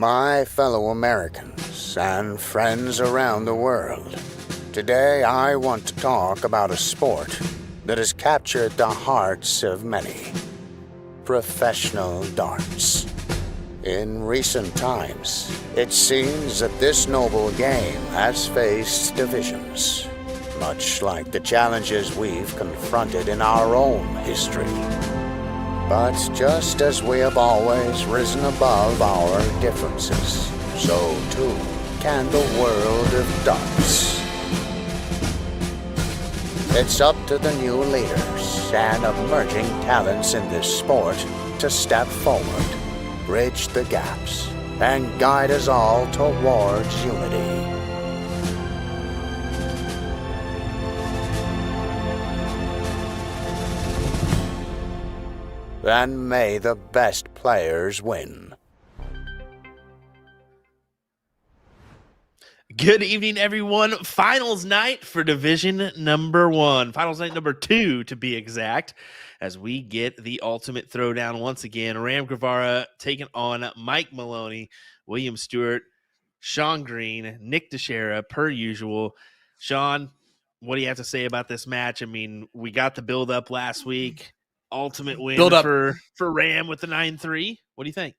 My fellow Americans and friends around the world, today I want to talk about a sport that has captured the hearts of many. Professional darts. In recent times, it seems that this noble game has faced divisions, much like the challenges we've confronted in our own history. But just as we have always risen above our differences, so too can the world of darts. It's up to the new leaders and emerging talents in this sport to step forward, bridge the gaps, and guide us all towards unity. And may the best players win. Good evening, everyone. Finals night for Division number 1. Finals night number 2, to be exact, as we get the ultimate throwdown once again. Ram Guevara taking on Mike Maloney, William Stewart, Sean Green, Nick Teixeira, per usual. Sean, what do you have to say about this match? I mean, we got the build-up last week. Ultimate win for Ram with the 9-3. What do you think?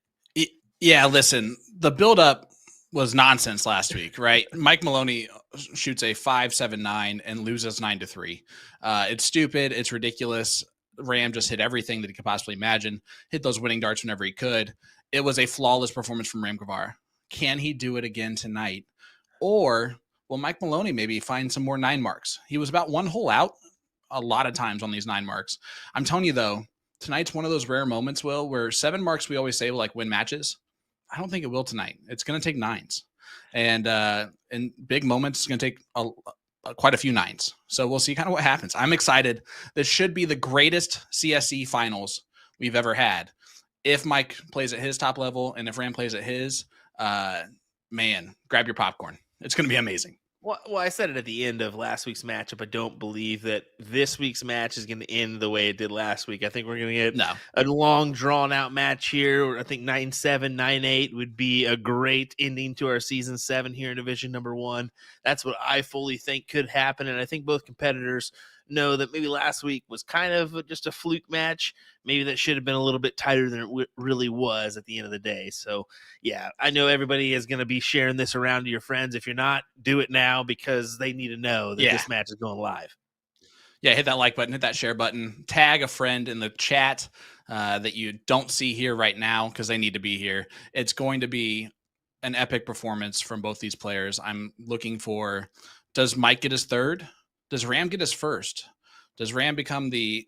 Yeah, listen, the build-up was nonsense last week, right? Mike Maloney shoots a 5.79 and loses 9-3. It's stupid. It's ridiculous. Ram just hit everything that he could possibly imagine, hit those winning darts whenever he could. It was a flawless performance from Ram Guevara. Can he do it again tonight? Or will Mike Maloney maybe find some more 9 marks? He was about 1 hole out a lot of times on these 9 marks. I'm telling you, though, tonight's one of those rare moments, Will, where 7 marks we always say will like win matches. I don't think it will tonight. It's going to take 9s. And in big moments, it's going to take quite a few 9s. So we'll see kind of what happens. I'm excited. This should be the greatest CSC finals we've ever had. If Mike plays at his top level and if Ram plays at his, man, grab your popcorn. It's going to be amazing. Well, I said it at the end of last week's matchup. I don't believe that this week's match is going to end the way it did last week. I think we're going to get a long, drawn-out match here. I think 9-7, 9-8 would be a great ending to our Season 7 here in Division number 1. That's what I fully think could happen, and I think both competitors know that maybe last week was kind of just a fluke match. Maybe that should have been a little bit tighter than it really was at the end of the day. So, yeah, I know everybody is going to be sharing this around to your friends. If you're not, do it now because they need to know that this match is going live. Yeah, hit that like button, hit that share button, tag a friend in the chat that you don't see here right now because they need to be here. It's going to be an epic performance from both these players. I'm looking for, does Mike get his third? Does Ram get his first? Does Ram become the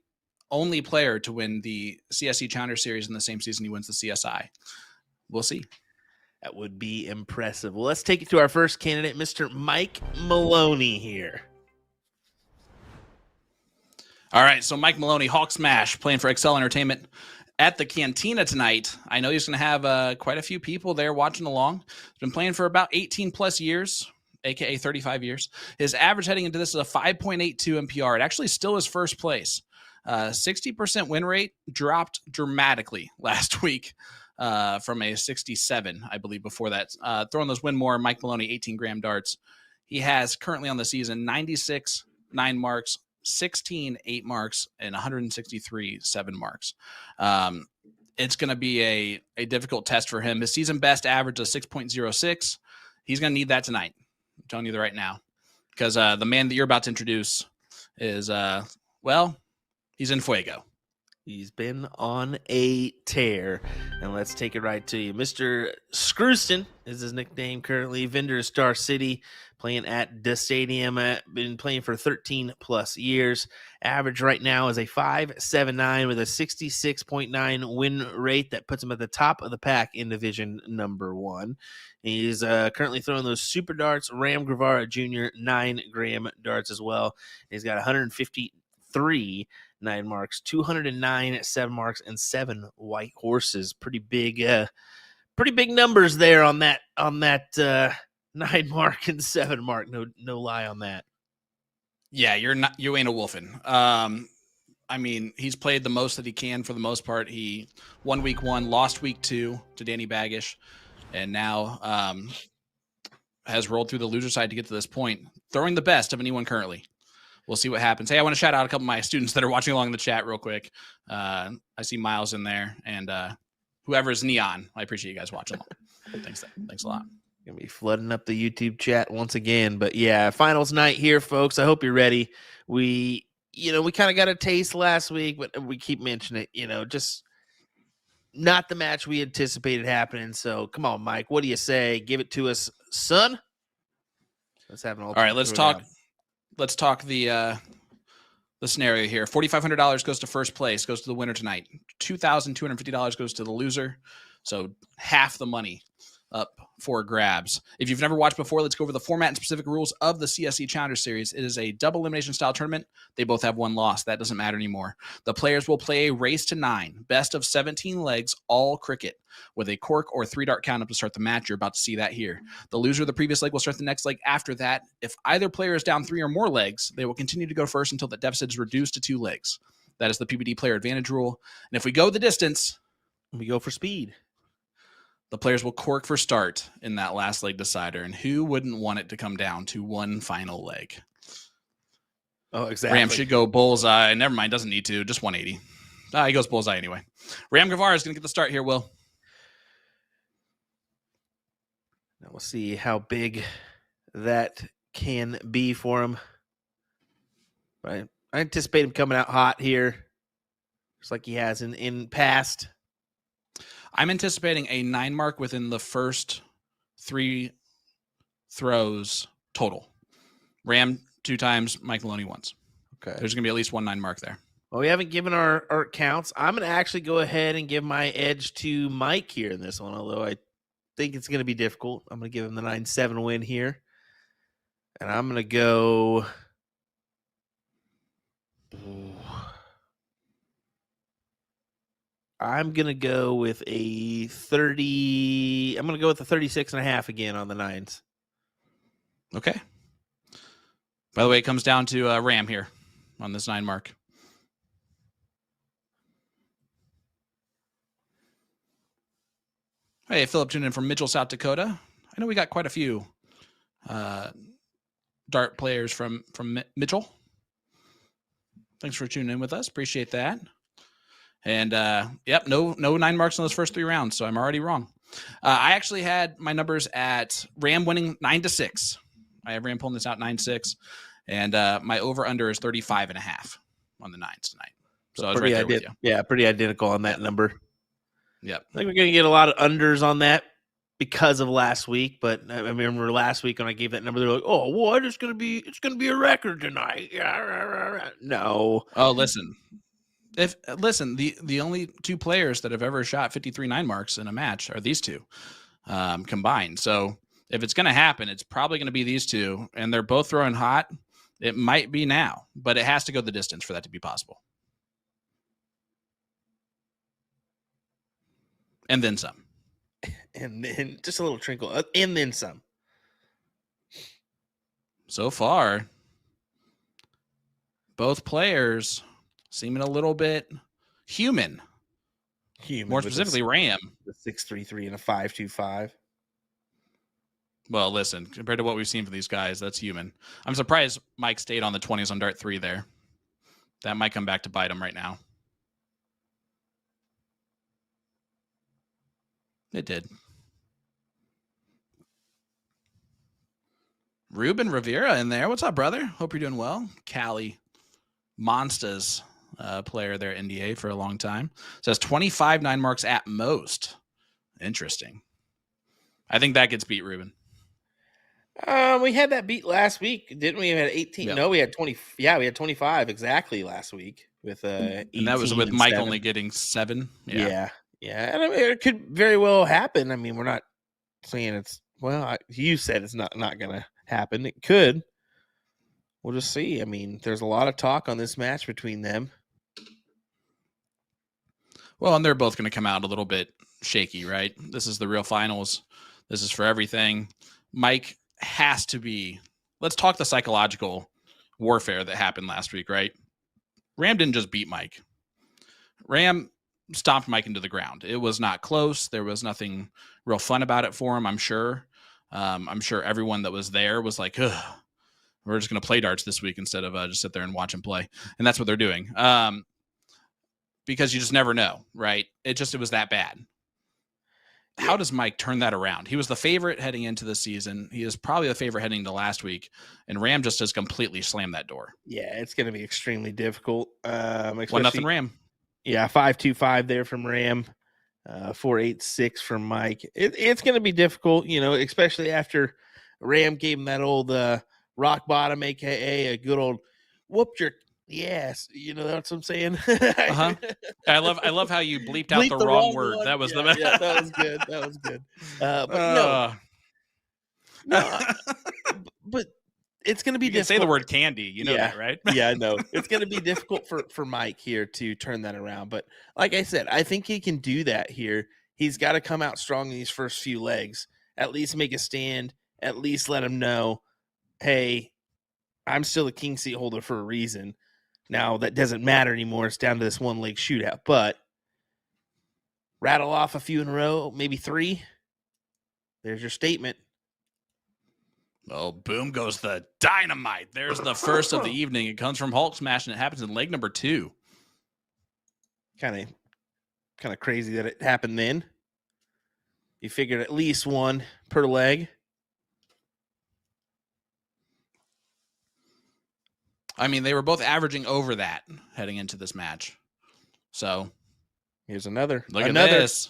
only player to win the CSC Challenger Series in the same season he wins the CSI? We'll see. That would be impressive. Well, let's take it to our first candidate, Mr. Mike Maloney here. All right, so Mike Maloney, Hawk Smash, playing for Excel Entertainment at the Cantina tonight. I know he's going to have quite a few people there watching along. He's been playing for about 18-plus years. AKA 35 years. His average heading into this is a 5.82 MPR. It actually still is first place. 60% win rate dropped dramatically last week from a 67, I believe, before that. Throwing those win more, Mike Maloney, 18-gram darts. He has currently on the season 96 9 marks, 16 8 marks, and 163 7 marks. It's going to be a difficult test for him. His season best average is 6.06. He's going to need that tonight. I'm telling you that right now, because the man that you're about to introduce is, he's in fuego. He's been on a tear, and let's take it right to you. Mr. Screwston is his nickname currently. Vendor Star City, playing at the stadium. Been playing for 13-plus years. Average right now is a 5.79 with a 66.9 win rate. That puts him at the top of the pack in Division number 1. He's currently throwing those super darts, Ram Guevara Jr. 9-gram darts as well. He's got 153 9 marks, 209 7 marks, and 7 white horses. Pretty big numbers there on that 9 mark and 7 mark. No lie on that. Yeah, you ain't a wolfing. I mean, he's played the most that he can for the most part. He won week 1, lost week 2 to Danny Baggish. and now has rolled through the loser side to get to this point, throwing the best of anyone currently. We'll see what happens. Hey, I want to shout out a couple of my students that are watching along in the chat real quick. I see Miles in there, and whoever's Neon. I appreciate you guys watching along. Thanks a lot. Gonna be flooding up the YouTube chat once again. But yeah, finals night here, folks. I hope you're ready. We kind of got a taste last week, but we keep mentioning it, just not the match we anticipated happening. So come on, Mike. What do you say? Give it to us, son. Let's have an all right. Let's talk. Let's talk the scenario here. $4,500 goes to first place, goes to the winner tonight. $2,250 goes to the loser. So half the money up for grabs. If you've never watched before, let's go over the format and specific rules of the CSC Challenger Series. It is a double elimination style tournament. They both have one loss. That doesn't matter anymore. The players will play a race to 9, best of 17 legs, all cricket, with a cork or 3-dart count up to start the match. You're about to see that here. The loser of the previous leg will start the next leg after that. If either player is down 3 or more legs, they will continue to go first until the deficit is reduced to 2 legs. That is the PBD player advantage rule. And if we go the distance, we go for speed. The players will cork for start in that last leg decider. And who wouldn't want it to come down to one final leg? Oh, exactly. Ram should go bullseye. Never mind, doesn't need to. Just 180. He goes bullseye anyway. Ram Guevara is going to get the start here, Will. Now we'll see how big that can be for him. Right. I anticipate him coming out hot here, just like he has in past. I'm anticipating a 9 mark within the first 3 throws total. Ram 2 times, Mike Maloney once. Okay. There's going to be at least 1 9 mark there. Well, we haven't given our counts. I'm going to actually go ahead and give my edge to Mike here in this one, although I think it's going to be difficult. I'm going to give him the 9-7 win here. And I'm going to go... I'm going to go with a 30. I'm going to go with a 36.5 again on the 9s. Okay. By the way, it comes down to Ram here on this 9 mark. Hey, Philip tuned in from Mitchell, South Dakota. I know we got quite a few dart players from Mitchell. Thanks for tuning in with us. Appreciate that. And, no 9 marks in those first 3 rounds, so I'm already wrong. I actually had my numbers at Ram winning 9-6. I have Ram pulling this out 9-6, and my over-under is 35.5 on the 9s tonight. So I was right there with you. Yeah, pretty identical on that number. Yep. I think we're going to get a lot of unders on that because of last week, but I remember last week when I gave that number, they're like, "Oh, what? It's going to be a record tonight." No. Oh, listen. The only 2 players that have ever shot 53 9 marks in a match are these 2 combined. So if it's going to happen, it's probably going to be these 2, and they're both throwing hot. It might be now, but it has to go the distance for that to be possible. And then some. And then just a little trinkle, and then some. So far, both players seeming a little bit human. More specifically, Ram. The 6.33 and a 5.25. Well, listen, compared to what we've seen from these guys, that's human. I'm surprised Mike stayed on the 20s on dart 3 there. That might come back to bite him right now. It did. Ruben Rivera in there. What's up, brother? Hope you're doing well. Cali Monsters player there, NDA for a long time. Says 25 9 marks at most. Interesting. I think that gets beat, Ruben. We had that beat last week, didn't we? We had 18. Yep. No, we had 20. Yeah, we had 25 exactly last week with and that was with Mike 7. Only getting 7. Yeah. And I mean, it could very well happen. I mean, we're not saying it's you said it's not going to happen. It could. We'll just see. I mean, there's a lot of talk on this match between them. Well, and they're both going to come out a little bit shaky, right? This is the real finals. This is for everything. Mike has to be. Let's talk the psychological warfare that happened last week, right? Ram didn't just beat Mike. Ram stomped Mike into the ground. It was not close. There was nothing real fun about it for him, I'm sure. I'm sure everyone that was there was like, ugh, we're just going to play darts this week instead of just sit there and watch him play. And that's what they're doing. Because you just never know, right? It was that bad. How does Mike turn that around? He was the favorite heading into the season. He is probably the favorite heading into last week. And Ram just has completely slammed that door. Yeah, it's going to be extremely difficult. 1-0 Ram. Yeah, 5-2-5 there from Ram. 4-8-6 from Mike. It's going to be difficult, especially after Ram gave him that old rock bottom, aka a good old whooped your ass. That's what I'm saying. Uh-huh. I love how you bleeped out the wrong word. One. That was that was good. That was good. But no, but it's going to be difficult. Say the word candy. You know that, right? Yeah, I know. It's going to be difficult for Mike here to turn that around. But like I said, I think he can do that here. He's got to come out strong in these first few legs, at least make a stand, at least let him know, hey, I'm still a king seat holder for a reason. Now, that doesn't matter anymore. It's down to this one leg shootout. But rattle off a few in a row, maybe 3. There's your statement. Oh, boom goes the dynamite. There's the first of the evening. It comes from Hulk Smash, and it happens in leg number 2. Kind of crazy that it happened then. You figured at least 1 per leg. I mean, they were both averaging over that heading into this match. So here's another. Look at this.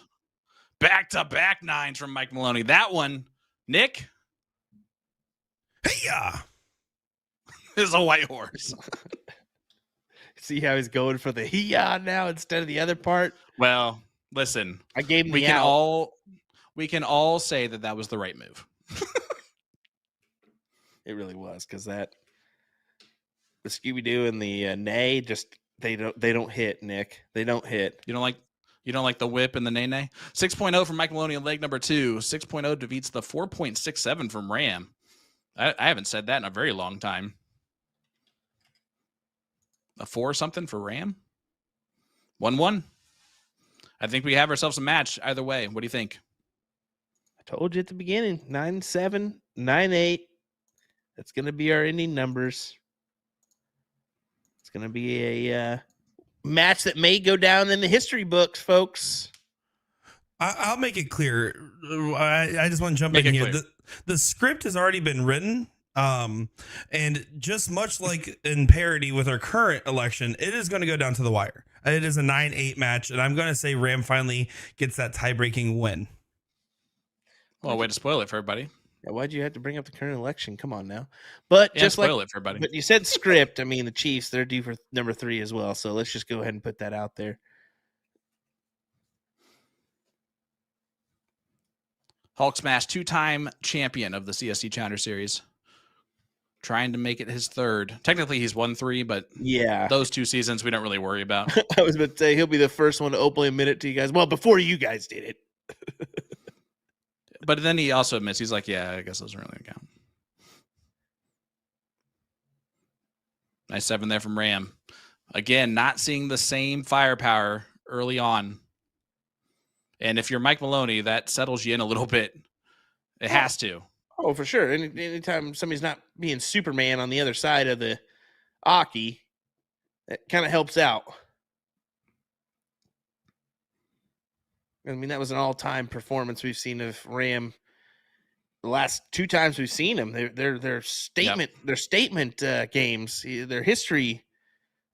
Back-to-back 9s from Mike Maloney. That one, Nick. Hey-ya! Is a white horse. See how he's going for the he-ya now instead of the other part? Well, listen. I gave him we can all say that was the right move. It really was, because the Scooby-Doo and the nay they don't hit, Nick. They don't hit. You don't like the whip and the nay-nay? 6.0 from Mike Maloney on leg number 2. 6.0 defeats the 4.67 from Ram. I haven't said that in a very long time. A 4 something for Ram? 1-1. I think we have ourselves a match either way. What do you think? I told you at the beginning, 9-7, 9-8. That's going to be our ending numbers. It's going to be a match that may go down in the history books, folks. I'll make it clear. I just want to jump in here. The script has already been written. And just much like in parody with our current election, it is going to go down to the wire. It is a 9-8 match, and I'm going to say Ram finally gets that tie-breaking win. Well, way to spoil it for everybody. Yeah, why'd you have to bring up the current election? Come on now. But just spoil it for everybody. But you said script. I mean, the Chiefs, they're due for number 3 as well. So let's just go ahead and put that out there. Hulk Smash, 2-time champion of the CSC Challenger Series. Trying to make it his 3rd. Technically, he's won 3, but yeah, those 2 seasons we don't really worry about. I was about to say he'll be the first one to openly admit it to you guys. Well, before you guys did it. But then he also admits, he's like, yeah, I guess those don't really count. Nice 7 there from Ram. Again, not seeing the same firepower early on. And if you're Mike Maloney, that settles you in a little bit. It has to. Oh, for sure. Anytime somebody's not being Superman on the other side of the Aki, that kind of helps out. I mean, that was an all-time performance we've seen of Ram. The last 2 times we've seen him, they're statement, their statement games, their history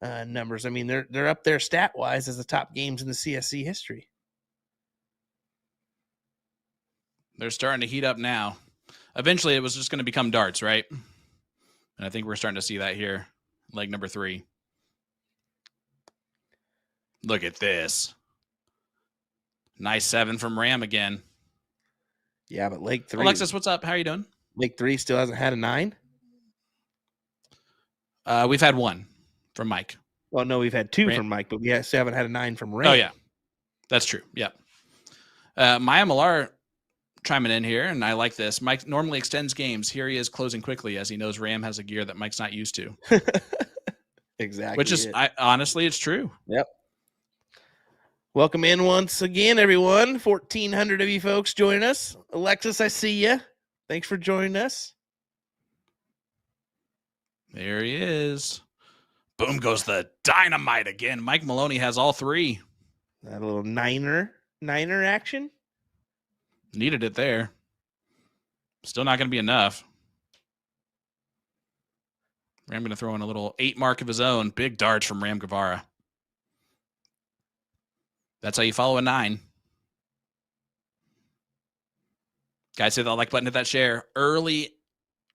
numbers. I mean, they're up there stat-wise as the top games in the CSC history. They're starting to heat up now. Eventually, it was just going to become darts, right? And I think we're starting to see that here. Leg number 3. Look at this. Nice 7 from Ram again. Yeah, but leg 3. Alexis, what's up? How are you doing? Leg 3 still hasn't had a 9? We've had 1 from Mike. Well, no, we've had 2 from Mike, but we still haven't had a 9 from Ram. Oh, yeah. That's true. Yeah. Maya Millar chiming in here, and I like this. Mike normally extends games. Here he is closing quickly as he knows Ram has a gear that Mike's not used to. Exactly. Which is, honestly, it's true. Yep. Welcome in once again, everyone. 1,400 of you folks join us. Alexis, I see you. Thanks for joining us. There he is. Boom goes the dynamite again. Mike Maloney has all three. That little niner action. Needed it there. Still not going to be enough. Ram going to throw in a little 8 mark of his own. Big darts from Ram Guevara. That's how you follow a 9. Guys, hit that like button, hit that share. Early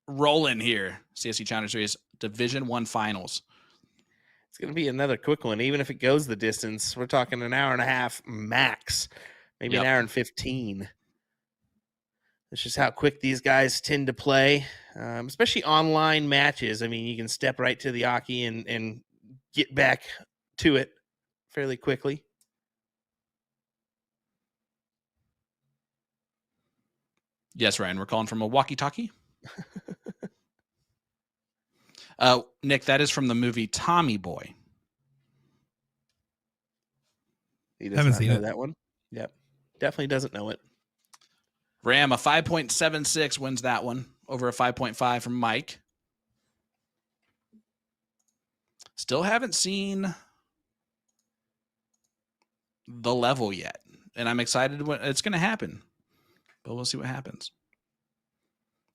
roll-in here. CSC Challenge Series Division 1 Finals. It's going to be another quick one. Even if it goes the distance, we're talking an hour and a half max. Maybe an hour and 15. That's just how quick these guys tend to play, especially online matches. I mean, you can step right to the Aki and get back to it fairly quickly. Yes, Ryan, we're calling from a walkie-talkie. Nick, that is from the movie Tommy Boy. He doesn't know that one. Yep. Definitely doesn't know it. Ram, a 5.76 wins that one over a 5.5 from Mike. Still haven't seen the level yet, and I'm excited when it's going to happen, but we'll see what happens.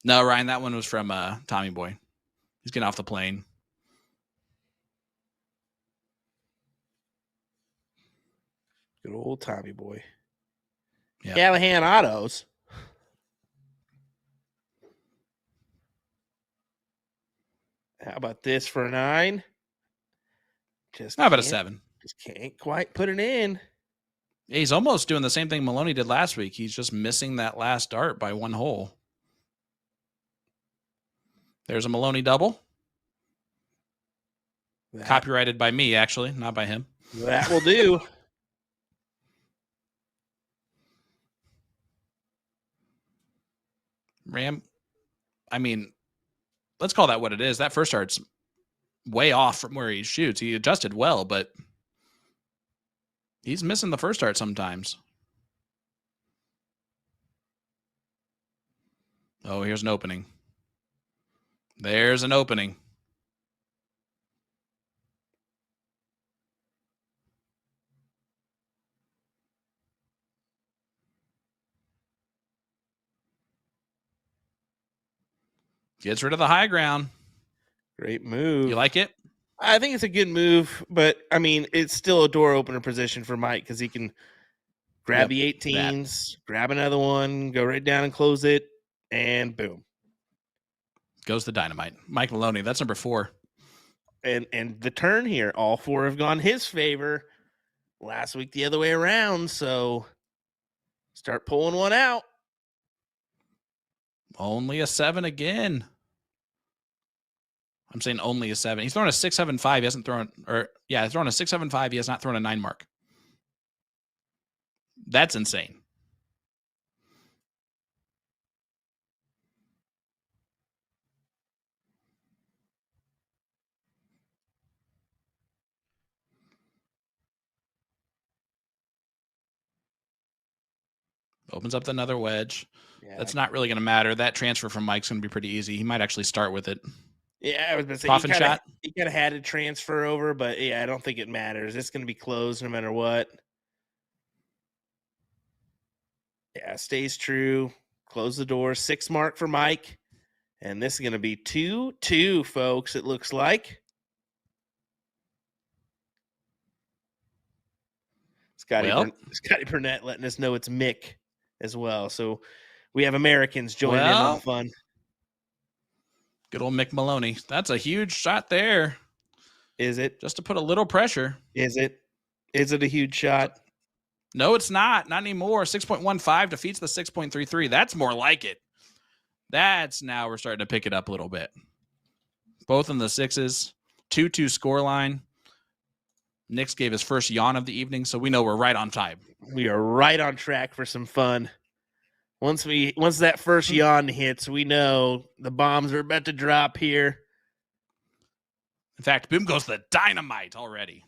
No, Ryan, that one was from Tommy Boy. He's getting off the plane. Good old Tommy Boy. Yeah. Callahan Autos. How about this for a 9? How about a 7? Just can't quite put it in. Yeah, he's almost doing the same thing Maloney did last week. He's just missing that last dart by 1 hole. There's a Maloney double. Copyrighted by me, actually, not by him. That will do. Ram, I mean, let's call that what it is. That first dart's way off from where he shoots. He adjusted well, but he's missing the first dart sometimes. Oh, here's an opening. There's an opening. Gets rid of the high ground. Great move. You like it? I think it's a good move, but I mean, it's still a door opener position for Mike because he can grab the 18s, grab another one, go right down and close it, and boom. Goes the dynamite. Mike Maloney, that's number 4. And the turn here, all 4 have gone his favor. Last week the other way around, so start pulling one out. Only a 7 again. I'm saying only a 7. He's thrown a 6.75. He hasn't thrown, he's thrown a 6.75. He has not thrown a 9 mark. That's insane. Opens up another wedge. Yeah, that's not really going to matter. That transfer from Mike's going to be pretty easy. He might actually start with it. Yeah, I was going to say coffin shot. He kind of had to transfer over, but yeah, I don't think it matters. It's going to be closed no matter what. Yeah, stays true. Close the door. 6 mark for Mike. And this is going to be 2-2, folks, it looks like. Scotty Burnett letting us know it's Mick as well. So we have Americans joining in on the fun. Good old Mick Maloney. That's a huge shot there. Is it? Just to put a little pressure. Is it? Is it a huge shot? No, it's not. Not anymore. 6.15 defeats the 6.33. That's more like it. That's now we're starting to pick it up a little bit. Both in the 6s. 2-2 scoreline. Nick's gave his first yawn of the evening, so we know we're right on time. We are right on track for some fun. Once that first yawn hits, we know the bombs are about to drop here. In fact, boom goes the dynamite already.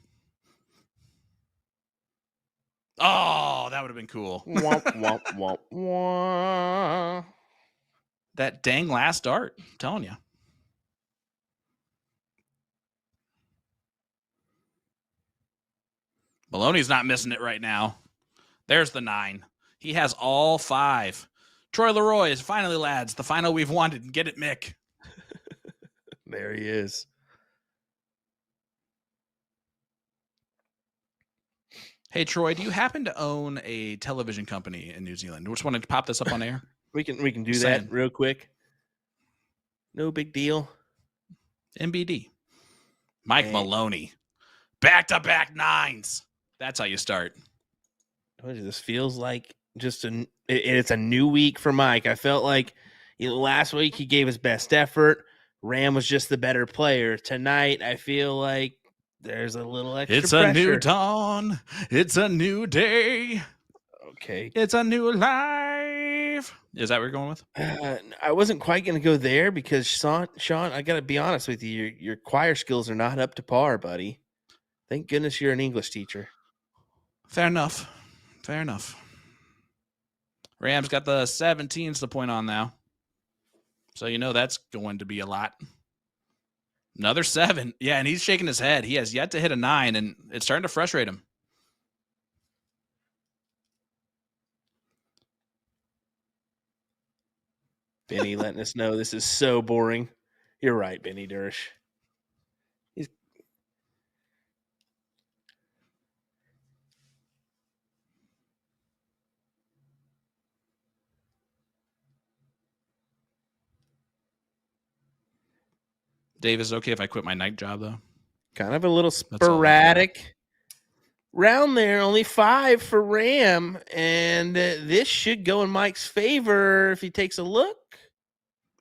Oh, that would have been cool. Womp, womp, womp, womp. That dang last dart. I'm telling you. Maloney's not missing it right now. There's the 9. He has all 5. Troy Leroy is finally, lads, the final we've wanted. Get it, Mick. There he is. Hey, Troy, do you happen to own a television company in New Zealand? Just want to pop this up on air. We can do Just that saying. real quick. No big deal. MBD. Mike Maloney. Back-to-back 9s. That's how you start. This feels like just it's a new week for Mike. I felt like last week he gave his best effort. Ram was just the better player. Tonight, I feel like there's a little extra It's pressure. a new dawn. It's a new day. Okay. It's a new life. Is that what you're going with? I wasn't quite going to go there because, Sean, I got to be honest with you. Your choir skills are not up to par, buddy. Thank goodness you're an English teacher. Fair enough. Rams got the 17s to point on now. So that's going to be a lot. Another 7. Yeah, and he's shaking his head. He has yet to hit a 9, and it's starting to frustrate him. Benny letting us know this is so boring. You're right, Benny Dersh. Dave, is it okay if I quit my night job, though? Kind of a little sporadic round there. Only 5 for Ram, and this should go in Mike's favor if he takes a look.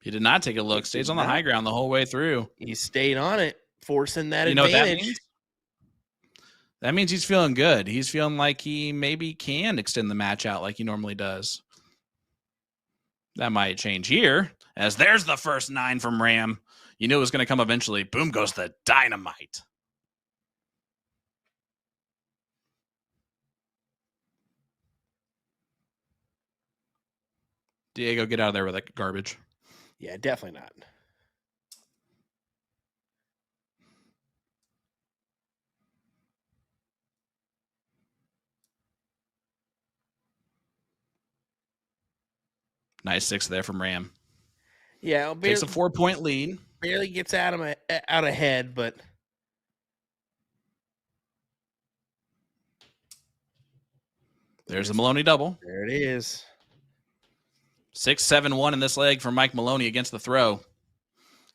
He did not take a look. Stays on the high ground the whole way through. He stayed on it, forcing that advantage. Know what that means? That means he's feeling good. He's feeling like he maybe can extend the match out like he normally does. That might change here, as there's the first 9 from Ram. You knew it was going to come eventually. Boom goes the dynamite. Diego, get out of there with that garbage. Yeah, definitely not. Nice 6 there from Ram. Yeah, takes a 4-point lead. Barely gets out ahead, but there's the Maloney double. There it is. 6-7-1 in this leg for Mike Maloney against the throw.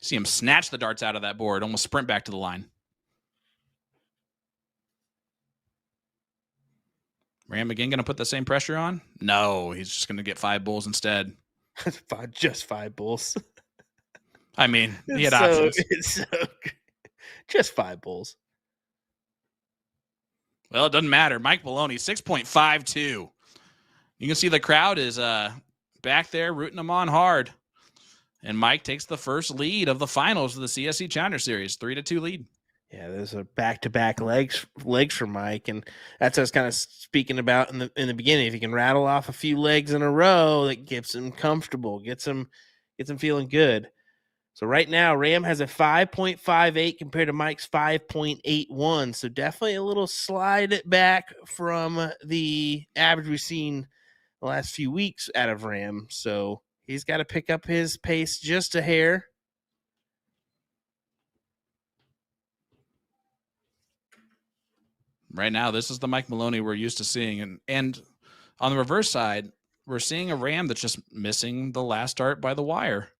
See him snatch the darts out of that board, almost sprint back to the line. Ram again going to put the same pressure on? No, he's just going to get 5 bulls instead. Just 5 bulls. I mean, he had options. It's so good. Just 5 bulls. Well, it doesn't matter. Mike Maloney, 6.52. You can see the crowd is back there rooting him on hard. And Mike takes the first lead of the finals of the CSC Challenger Series, 3-2 lead. Yeah, those are back-to-back legs for Mike, and that's what I was kind of speaking about in the beginning. If he can rattle off a few legs in a row, that gets him comfortable, gets him feeling good. So right now, Ram has a 5.58 compared to Mike's 5.81. So definitely a little slide back from the average we've seen the last few weeks out of Ram. So he's got to pick up his pace just a hair. Right now, this is the Mike Maloney we're used to seeing. And on the reverse side, we're seeing a Ram that's just missing the last dart by the wire.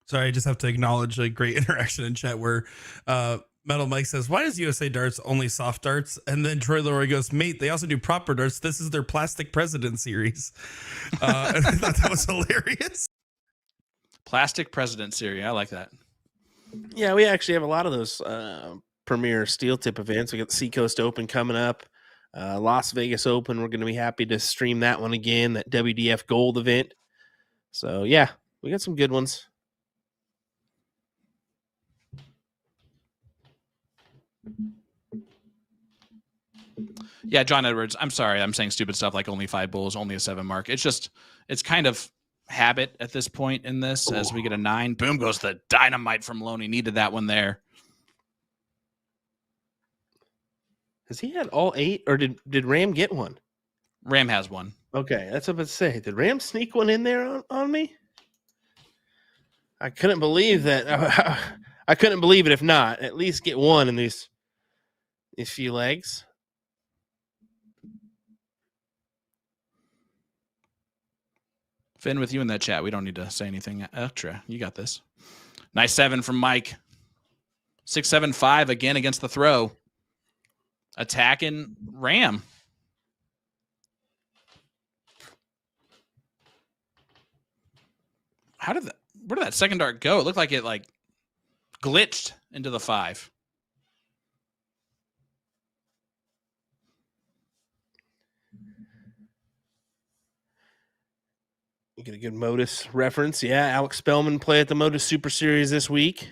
Sorry, I just have to acknowledge a great interaction in chat where Metal Mike says, "Why does USA Darts only soft darts?" And then Troy Leroy goes, "Mate, they also do proper darts. This is their Plastic President series." And I thought that was hilarious. Plastic President series. I like that. Yeah, we actually have a lot of those premier steel tip events. We got the Seacoast Open coming up, Las Vegas Open. We're going to be happy to stream that one again, that WDF Gold event. So, yeah, we got some good ones. Yeah, John Edwards. I'm sorry. I'm saying stupid stuff like only 5 bulls, only a 7 mark. It's kind of habit at this point in this. As we get a 9, boom goes the dynamite from Maloney. Needed that one there. Has he had all 8, or did Ram get one? Ram has one. Okay, that's what I was about to say. Did Ram sneak one in there on me? I couldn't believe that. I couldn't believe it if not. At least get one in these few legs. Finn, with you in that chat, we don't need to say anything extra. You got this. Nice 7 from Mike. 6-7-5 again against the throw. Attacking Ram. Where did that second dart go? It looked like it glitched into the 5. You get a good Modus reference. Yeah, Alex Spellman play at the Modus Super Series this week.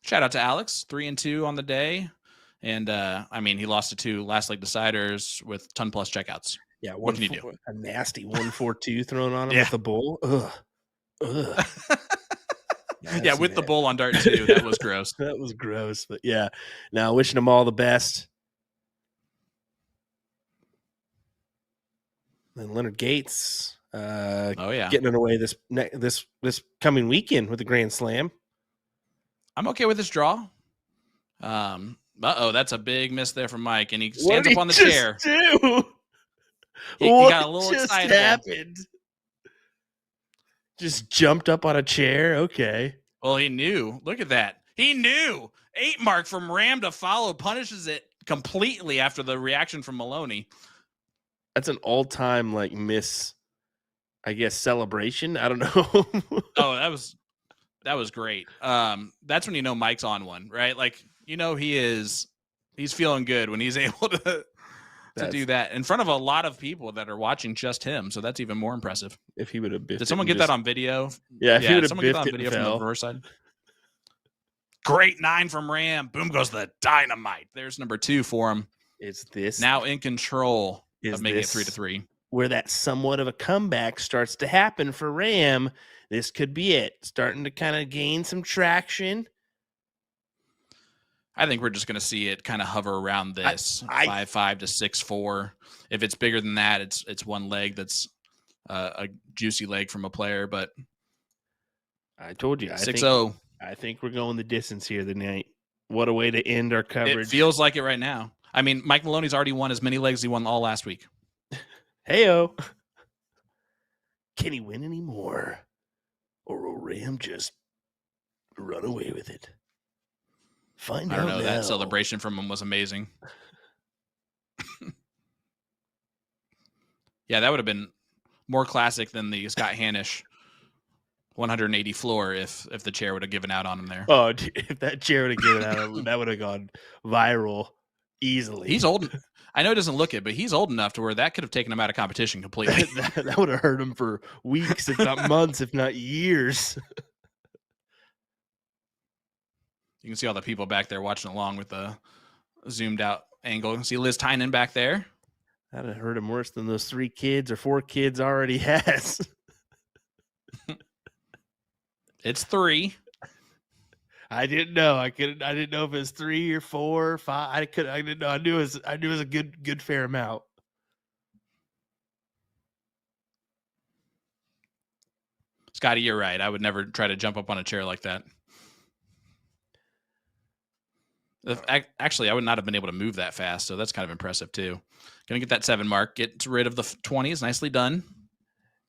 Shout out to Alex, 3-2 on the day. And, he lost to 2 last leg deciders with ton plus checkouts. Yeah, what can you do? A nasty 1-4-2 thrown on him with the bull. Ugh. Yeah, with the bull on dart 2. That was gross. That was gross. But yeah, now wishing them all the best. Then Leonard Gates. Getting underway this coming weekend with the Grand Slam. I'm okay with this draw. That's a big miss there from Mike, and he stands up on the chair. He got a little excited. Happened? Just jumped up on a chair. Okay. Well, he knew. Look at that. He knew. 8 mark from Ram to follow, punishes it completely after the reaction from Maloney. That's an all-time miss, I guess, celebration. I don't know. Oh, that was great. That's when you know Mike's on one, right? He's feeling good when he's able to do that in front of a lot of people that are watching just him. So that's even more impressive. If he would have biffed, did someone get that on video? Yeah, if he would have someone get that on video from the reverse side. Great 9 from Ram. Boom goes the dynamite. There's number 2 for him. Is this now in control of making it 3-3? Where that somewhat of a comeback starts to happen for Ram. This could be it. Starting to kind of gain some traction. I think we're just going to see it kind of hover around this 5-5 to 6-4. If it's bigger than that, it's one leg that's a juicy leg from a player. But I told you, 6-0. I think we're going the distance here tonight. What a way to end our coverage. It feels like it right now. Mike Maloney's already won as many legs as he won all last week. Heyo. Can he win any more? Or will Ram just run away with it? I don't know. That celebration from him was amazing. Yeah, that would have been more classic than the Scott Hanish 180 floor if the chair would have given out on him there. Oh, if that chair would have given out on him, that would have gone viral easily. He's old. I know it doesn't look it, but he's old enough to where that could have taken him out of competition completely. that would have hurt him for weeks, if not months, if not years. You can see all the people back there watching along with the zoomed out angle. You can see Liz Tynan back there. That'd have hurt him worse than those 3 kids or 4 kids already has. It's 3. I didn't know. I didn't know if it was 3 or 4 or 5. I didn't know. I knew it was a good fair amount. Scotty, you're right. I would never try to jump up on a chair like that. Actually, I would not have been able to move that fast, so that's kind of impressive too. Gonna get that 7 mark. Get rid of the 20s. Nicely done.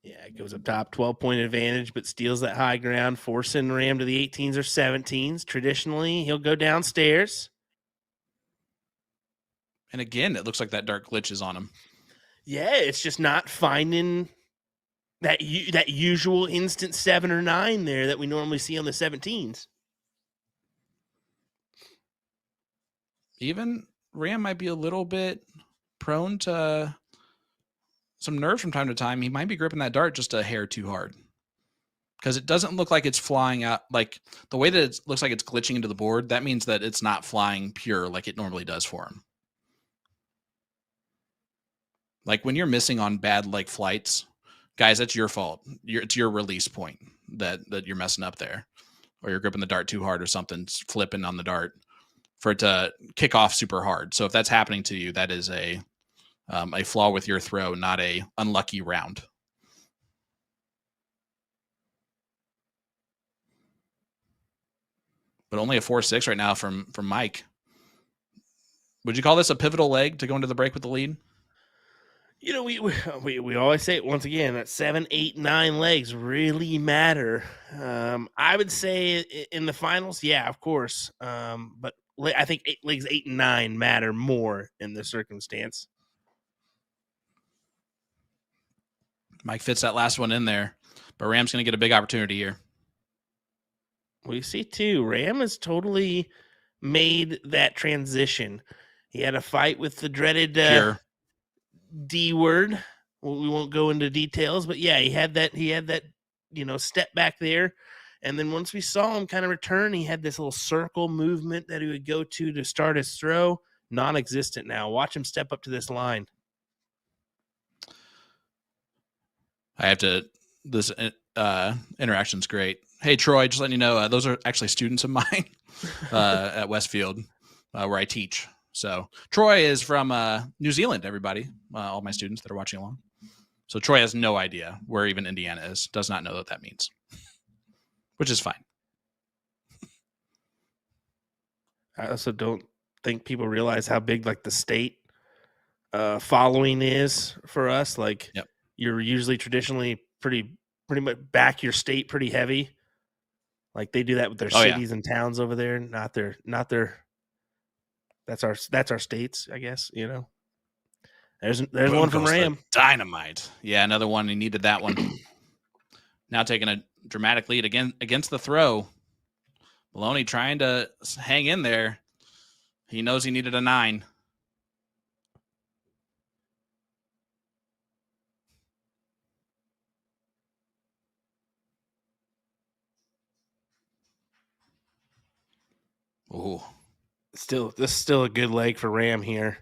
Yeah, it goes up top, 12-point advantage, but steals that high ground, forcing Ram to the 18s or 17s. Traditionally, he'll go downstairs. And again, it looks like that dart glitches on him. Yeah, it's just not finding that usual instant 7 or 9 there that we normally see on the 17s. Even Ram might be a little bit prone to some nerves from time to time. He might be gripping that dart just a hair too hard, because it doesn't look like it's flying out. Like the way that it looks like it's glitching into the board, that means that it's not flying pure like it normally does for him. Like when you're missing on bad leg flights, guys, that's your fault. It's your release point that you're messing up there, or you're gripping the dart too hard or something's flipping on the dart for it to kick off super hard. So if that's happening to you, that is a flaw with your throw, not a unlucky round. But only a 4-6 right now from Mike. Would you call this a pivotal leg to go into the break with the lead? You know, we always say it once again that 7, 8, 9 legs really matter. I would say in the finals, yeah, of course. But I think legs 8 and 9 matter more in this circumstance. Mike fits that last one in there, but Ram's going to get a big opportunity here. We see too. Ram has totally made that transition. He had a fight with the dreaded D word. Well, we won't go into details, but yeah, he had that, step back there. And then once we saw him kind of return, he had this little circle movement that he would go to start his throw. Non-existent now. Watch him step up to this line. This interaction's great. Hey, Troy, just letting you know, those are actually students of mine at Westfield where I teach. So Troy is from New Zealand, everybody, all my students that are watching along. So Troy has no idea where even Indiana is, does not know what that means, which is fine. I also don't think people realize how big like the state following is for us. Like You're usually traditionally pretty much back your state pretty heavy. Like they do that with their cities and towns over there, not their that's our states, I guess, you know. There's Boom, one from Ram. Dynamite. Yeah, another one. He needed that one. Now taking a dramatic lead again against the throw. Maloney trying to hang in there. He knows he needed a 9. Oh, This is still a good leg for Ram here.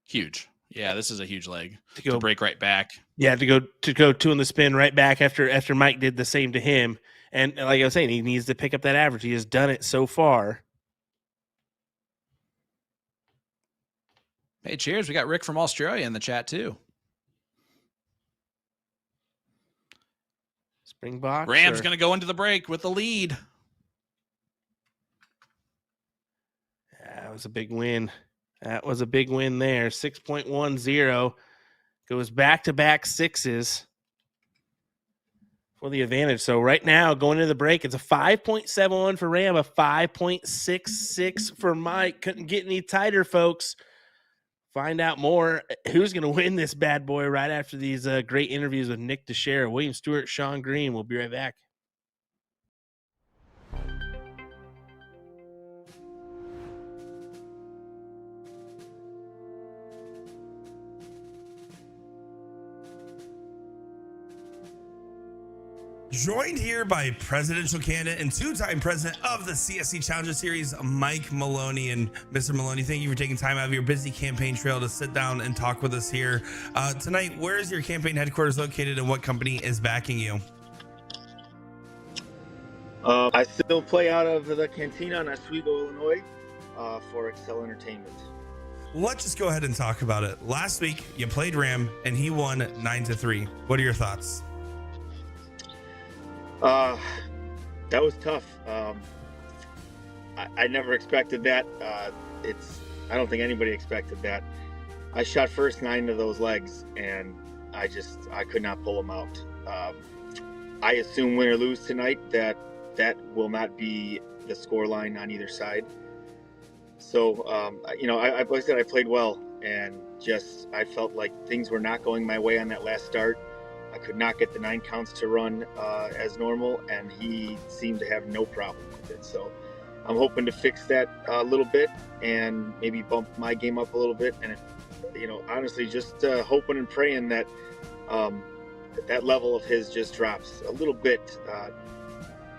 Huge. Yeah, this is a huge leg to break right back. Yeah, to go 2 in the spin right back after Mike did the same to him. And like I was saying, he needs to pick up that average. He has done it so far. Hey, cheers. We got Rick from Australia in the chat too. Springbok. Rams going to go into the break with the lead. That was a big win. That was a big win there. 6.10 goes back-to-back 6s for the advantage. So right now, going into the break, it's a 5.71 for Ram, a 5.66 for Mike. Couldn't get any tighter, folks. Find out more who's going to win this bad boy right after these great interviews with Nick Teixeira, William Stewart, Sean Green. We'll be right back. Joined here by presidential candidate and 2-time president of the CSC Challenger Series, Mike Maloney. And Mr. Maloney, thank you for taking time out of your busy campaign trail to sit down and talk with us here. Tonight, where is your campaign headquarters located and what company is backing you? I still play out of the Cantina in Oswego, Illinois for Excel Entertainment. Let's just go ahead and talk about it. Last week, you played Ram and he won 9-3. What are your thoughts? That was tough. I never expected that. I don't think anybody expected that. I shot first 9 of those legs and I could not pull them out. I assume win or lose tonight that will not be the score line on either side. So, like I said, I played well and I felt like things were not going my way on that last start. I could not get the 9 counts to run as normal, and he seemed to have no problem with it. So I'm hoping to fix that a little bit and maybe bump my game up a little bit. And, honestly, just hoping and praying that that level of his just drops a little bit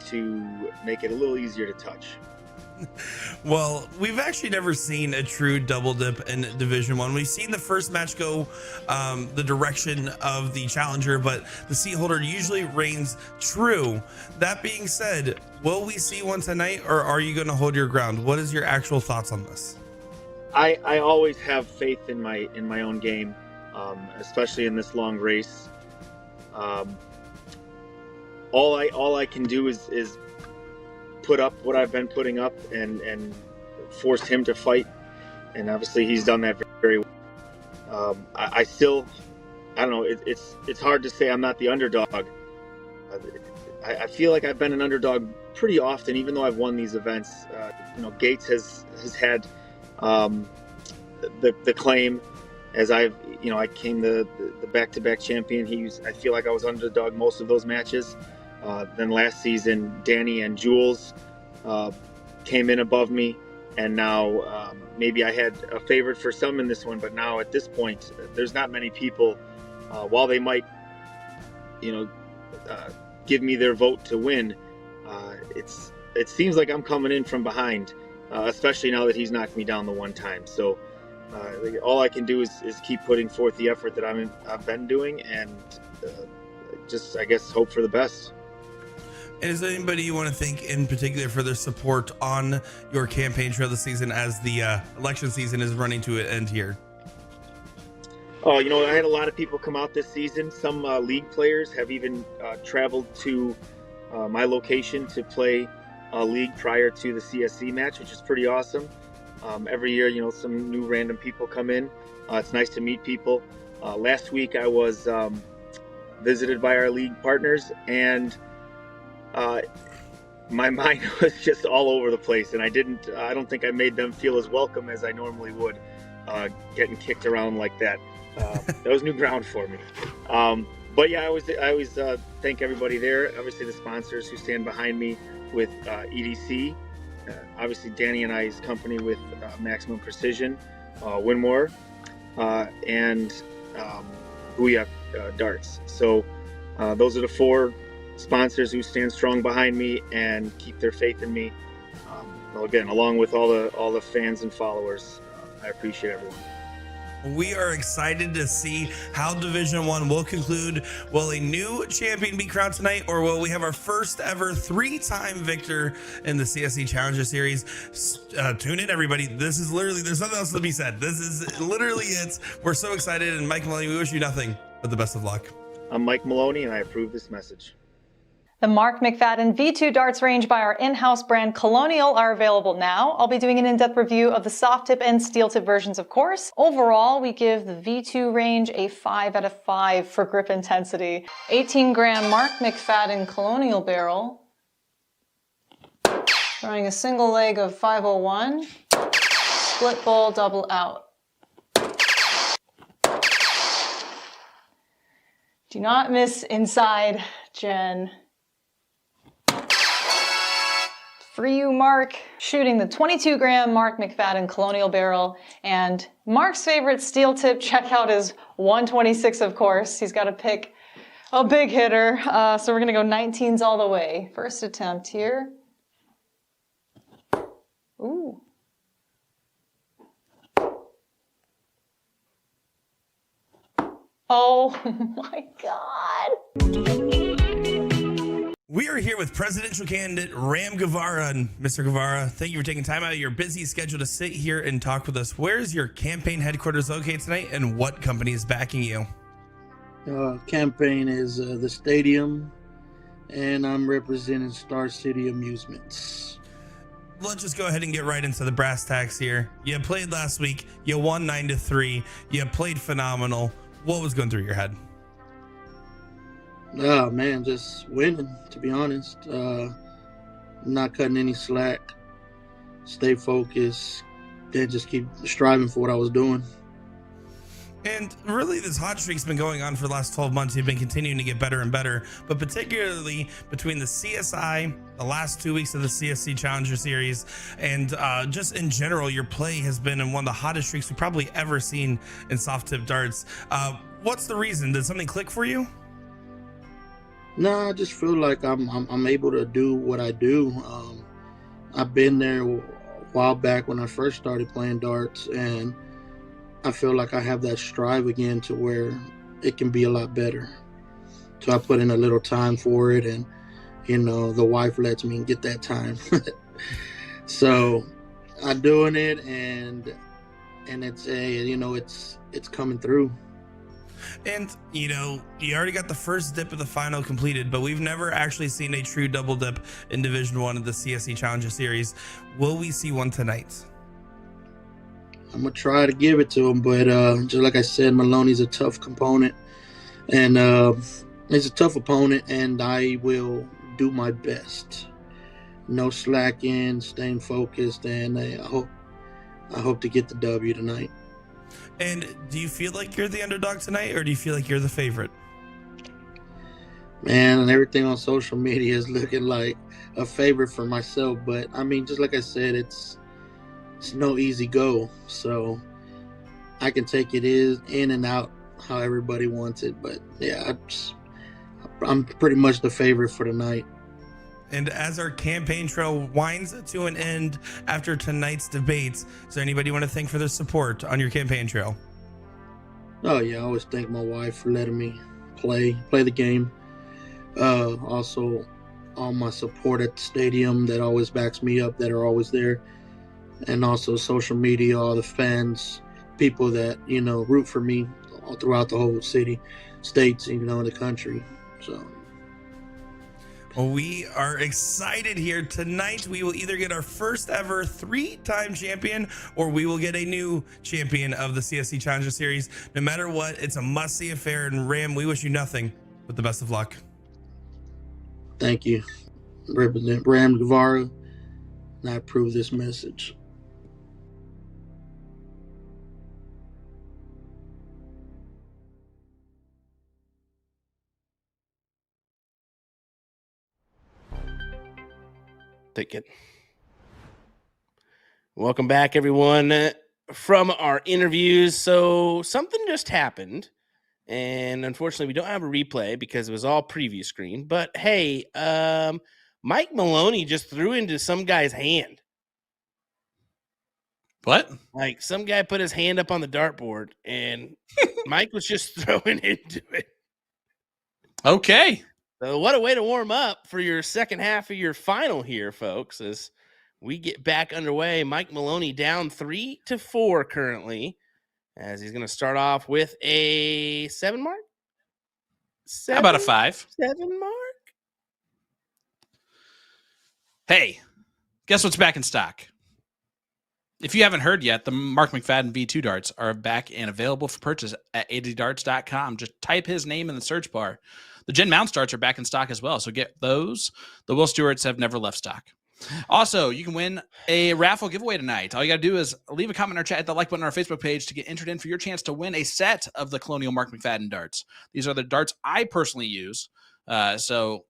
to make it a little easier to touch. Well, we've actually never seen a true double dip in Division One. We've seen the first match go the direction of the challenger, but the seat holder usually reigns true. That being said, will we see one tonight, or are you going to hold your ground? What is your actual thoughts on this? I always have faith in my own game, especially in this long race. All I can do is put up what I've been putting up and forced him to fight, and obviously he's done that very well. I don't know, it's hard to say I'm not the underdog. I feel like I've been an underdog pretty often, even though I've won these events. Gates has had the claim, as I came the back-to-back champion. I feel like I was underdog most of those matches. Then last season, Danny and Jules came in above me, and now maybe I had a favorite for some in this one, but now at this point, there's not many people, while they might, give me their vote to win, it seems like I'm coming in from behind, especially now that he's knocked me down the one time. So all I can do is keep putting forth the effort that I've been doing, and just, I guess, hope for the best. And is there anybody you want to thank in particular for their support on your campaign throughout the season as the election season is running to an end here? Oh, I had a lot of people come out this season. Some league players have even traveled to my location to play a league prior to the CSC match, which is pretty awesome. Every year, some new random people come in. It's nice to meet people. Last week I was visited by our league partners, and my mind was just all over the place, and I don't think I made them feel as welcome as I normally would, getting kicked around like that. That was new ground for me. But yeah, I always thank everybody there. Obviously the sponsors who stand behind me with EDC, obviously Danny and I's company with Maximum Precision, Winmore, and Booyah Darts. So those are the four sponsors who stand strong behind me and keep their faith in me. Well, again, along with all the fans and followers, I appreciate everyone. We are excited to see how Division One will conclude. Will a new champion be crowned tonight, or will we have our first ever 3-time victor in the CSC Challenger Series? Tune in, everybody. This is literally, there's nothing else to be said. This is literally it. We're so excited, and Mike Maloney, we wish you nothing but the best of luck. I'm Mike Maloney, and I approve this message. The Mark McFadden V2 darts range by our in-house brand Colonial are available now. I'll be doing an in-depth review of the soft tip and steel tip versions, of course. Overall, we give the V2 range a 5 out of 5 for grip intensity. 18-gram Mark McFadden Colonial barrel, throwing a single leg of 501, split bowl double out. Do not miss inside, Jen. For you, Mark, shooting the 22-gram Mark McFadden Colonial barrel, and Mark's favorite steel tip checkout is 126, of course. He's got to pick a big hitter, so we're going to go 19s all the way. First attempt here. Ooh. Oh my God. We are here with presidential candidate Ram Guevara. And Mr. Guevara, thank you for taking time out of your busy schedule to sit here and talk with us. Where's your campaign headquarters located tonight, and what company is backing you? Campaign is the Stadium, and I'm representing Star City Amusements. Let's just go ahead and get right into the brass tacks here. You played last week. You won 9-3. You played phenomenal. What was going through your head? Oh man, just winning, to be honest. Not cutting any slack. Stay focused. Then just keep striving for what I was doing. And really, this hot streak's been going on for the last 12 months. You've been continuing to get better and better, but particularly between the CSI, the last 2 weeks of the CSC Challenger Series, and just in general, your play has been in one of the hottest streaks we've probably ever seen in soft tip darts. What's the reason? Did something click for you? No, I just feel like I'm able to do what I do. I've been there a while back when I first started playing darts, and I feel like I have that strive again to where it can be a lot better. So I put in a little time for it, and the wife lets me get that time. So I'm doing it, and it's coming through. And you already got the first dip of the final completed, but we've never actually seen a true double dip in Division 1 of the CSC Challenger Series. Will we see one tonight? I'm gonna try to give it to him, but just like I said, Maloney's a tough component, and he's a tough opponent, and I will do my best. No slacking, staying focused, and I hope to get the W tonight. And do you feel like you're the underdog tonight, or do you feel like you're the favorite? Man, everything on social media is looking like a favorite for myself, but I mean, just like I said, it's no easy go, so I can take it in and out how everybody wants it. But yeah, I'm pretty much the favorite for tonight. And as our campaign trail winds to an end after tonight's debates, is there anybody you want to thank for their support on your campaign trail? Oh yeah, I always thank my wife for letting me play the game. Also, all my support at the stadium that always backs me up, that are always there. And also social media, all the fans, people that, root for me all throughout the whole city, states, in the country. So. Well, we are excited here. Tonight, we will either get our first ever 3-time champion, or we will get a new champion of the CSC Challenger Series. No matter what, it's a must-see affair. And Ram, we wish you nothing but the best of luck. Thank you. Represent Ram Guevara, and I approve this message. Take it. Welcome back, everyone, from our interviews. So something just happened, and unfortunately, we don't have a replay because it was all preview screen. But hey, Mike Maloney just threw into some guy's hand. What? Like, some guy put his hand up on the dartboard, and Mike was just throwing into it. Okay. So what a way to warm up for your second half of your final here, folks, as we get back underway. Mike Maloney down 3-4 currently, as he's going to start off with a 7 mark. How about a 5? 7 mark. Hey, guess what's back in stock? If you haven't heard yet, the Mark McFadden V2 darts are back and available for purchase at ADdarts.com. Just type his name in the search bar. The Gen Mount darts are back in stock as well, so get those. The Will Stewarts have never left stock. Also, you can win a raffle giveaway tonight. All you got to do is leave a comment in our chat, hit the like button on our Facebook page to get entered in for your chance to win a set of the Colonial Mark McFadden darts. These are the darts I personally use, so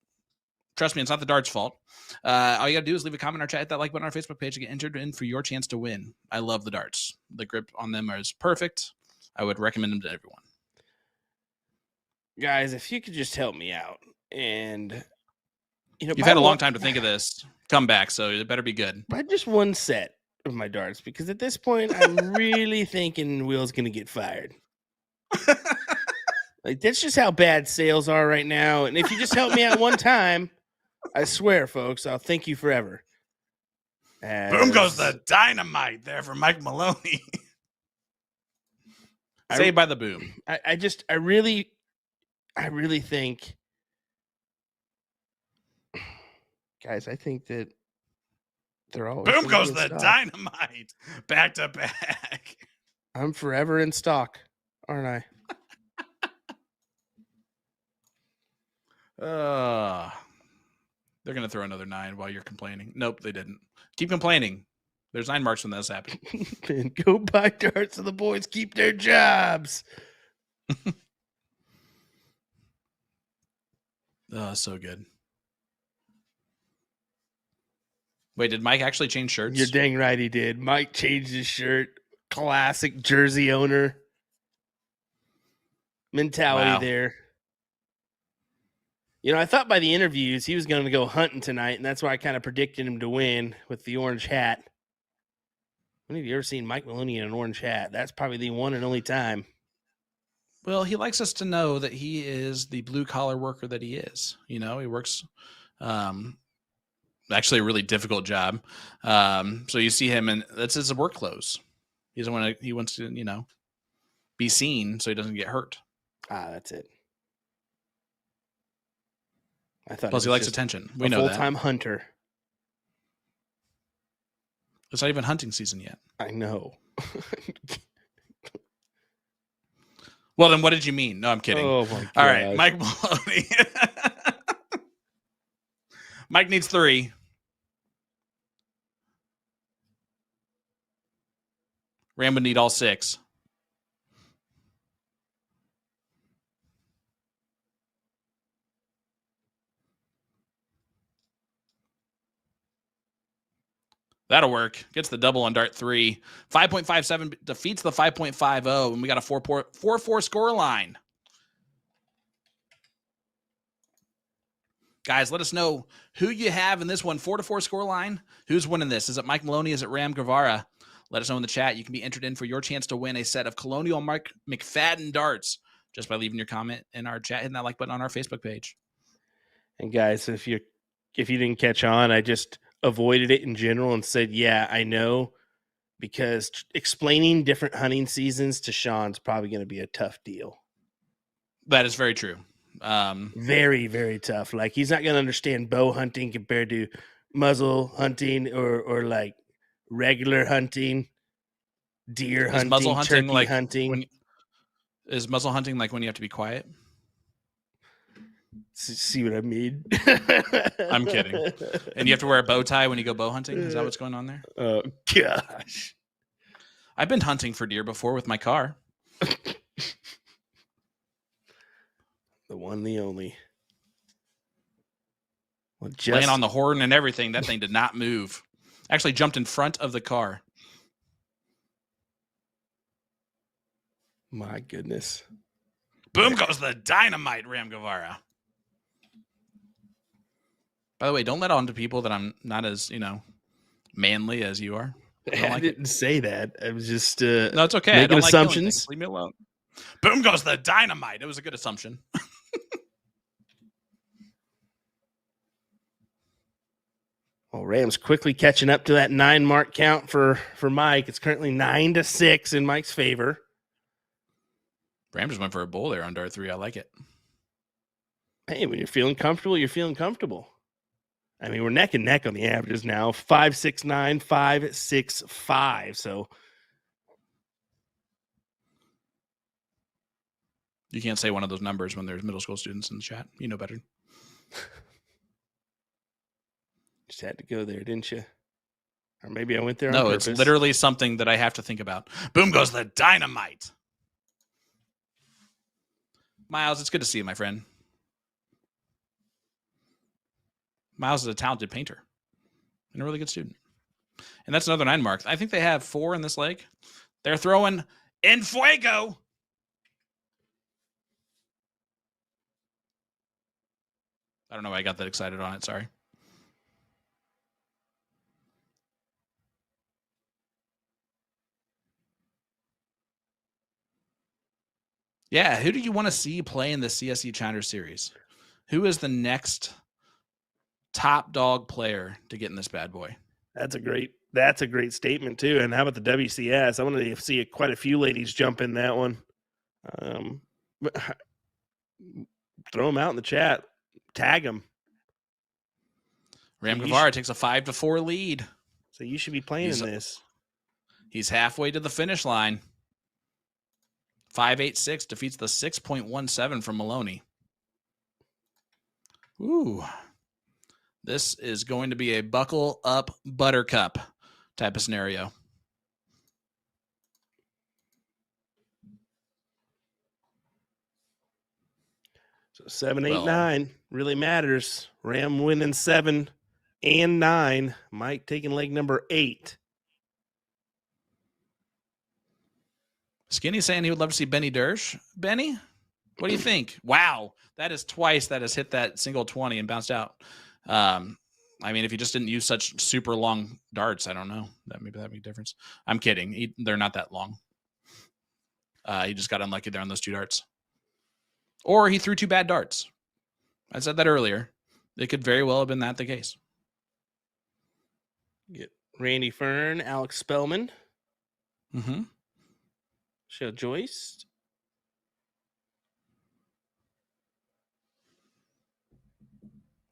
trust me, it's not the darts' fault. All you got to do is leave a comment in our chat, hit that like button on our Facebook page to get entered in for your chance to win. I love the darts. The grip on them is perfect. I would recommend them to everyone. Guys, if you could just help me out, and you've had a long time to think of this comeback, so it better be good. By just one set of my darts, because at this point I'm really thinking Will's gonna get fired. Like, that's just how bad sales are right now. And if you just help me out one time, I swear, folks, I'll thank you forever. Boom goes the dynamite there for Mike Maloney. Saved by the boom. I really think, guys, I think that they're always boom goes the dynamite, back to back. I'm forever in stock, aren't I? They're gonna throw another 9 while you're complaining. Nope, they didn't. Keep complaining. There's 9 marks when this happened. And go buy darts so the boys keep their jobs. Oh, so good. Wait, did Mike actually change shirts? You're dang right he did. Mike changed his shirt. Classic jersey owner mentality there. I thought by the interviews he was going to go hunting tonight, and that's why I kind of predicted him to win with the orange hat. When have you ever seen Mike Maloney in an orange hat? That's probably the one and only time. Well, he likes us to know that he is the blue-collar worker that he is. He works actually a really difficult job. So you see him, and that's his work clothes. He wants to, be seen so he doesn't get hurt. That's it. I thought Plus, he likes attention. We know that. Full-time hunter. It's not even hunting season yet. I know. Well, then what did you mean? No, I'm kidding. Oh, my God. All right, Mike Maloney. Mike needs 3. Ram would need all 6. That'll work. Gets the double on dart 3. 5.57 defeats the 5.50, and we got a 4-4 score line. Guys, let us know who you have in this one. 4-4 score line. Who's winning this? Is it Mike Maloney? Is it Ram Guevara? Let us know in the chat. You can be entered in for your chance to win a set of Colonial Mark McFadden darts just by leaving your comment in our chat, hitting that like button on our Facebook page. And guys, if you didn't catch on, I just avoided it in general and said, yeah, I know, because explaining different hunting seasons to Sean's probably going to be a tough deal. That is very true. Very, very tough. Like, he's not going to understand bow hunting compared to muzzle hunting or like regular hunting, deer hunting, muzzle hunting turkey like hunting. Is muzzle hunting like when you have to be quiet? See what I mean? I'm kidding. And you have to wear a bow tie when you go bow hunting? Is that what's going on there? Oh, gosh. I've been hunting for deer before with my car. The one, the only. Well, Laying on the horn and everything. That thing did not move. Actually jumped in front of the car. My goodness. Boom goes the dynamite, Ram Guevara. By the way, don't let on to people that I'm not as, manly as you are. I didn't say that. I was just no, it's okay. making I don't assumptions. Like leave me alone. Boom goes the dynamite. It was a good assumption. Well, Rams quickly catching up to that 9-mark count for Mike. It's currently 9-6 in Mike's favor. Ram just went for a bull there on dart 3. I like it. Hey, when you're feeling comfortable, you're feeling comfortable. I mean, we're neck and neck on the averages now. 5.69, 5.65. So you can't say one of those numbers when there's middle school students in the chat. You know better. Just had to go there, didn't you? Or maybe I went there on purpose. It's literally something that I have to think about. Boom goes the dynamite. Miles, it's good to see you, my friend. Miles is a talented painter and a really good student. And that's another 9 mark. I think they have 4 in this leg. They're throwing en fuego. I don't know why I got that excited on it. Sorry. Yeah, who do you want to see play in the CSC Challenger Series? Who is the next top dog player to get in this bad boy? That's a great statement too. And how about the WCS? I want to see quite a few ladies jump in that one. Throw them out in the chat. Tag them. Ram Guevara takes a 5-4 lead. So you should be playing in this. He's halfway to the finish line. 5.86 defeats the 6.17 from Maloney. Ooh. This is going to be a buckle up buttercup type of scenario. So 7, 8, 9 really matters. Ram winning 7 and 9. Mike taking leg number 8. Skinny saying he would love to see Benny Dersch. Benny, What do you think? Wow, that is twice that has hit that single 20 and bounced out. I mean, if you just didn't use such super long darts, I don't know. Maybe that'd make a difference. I'm kidding. They're not that long. He just got unlucky there on those 2 darts. Or he threw 2 bad darts. I said that earlier. It could very well have been that the case. Get Randy Fern, Alex Spellman. Mm-hmm. Show Joyce.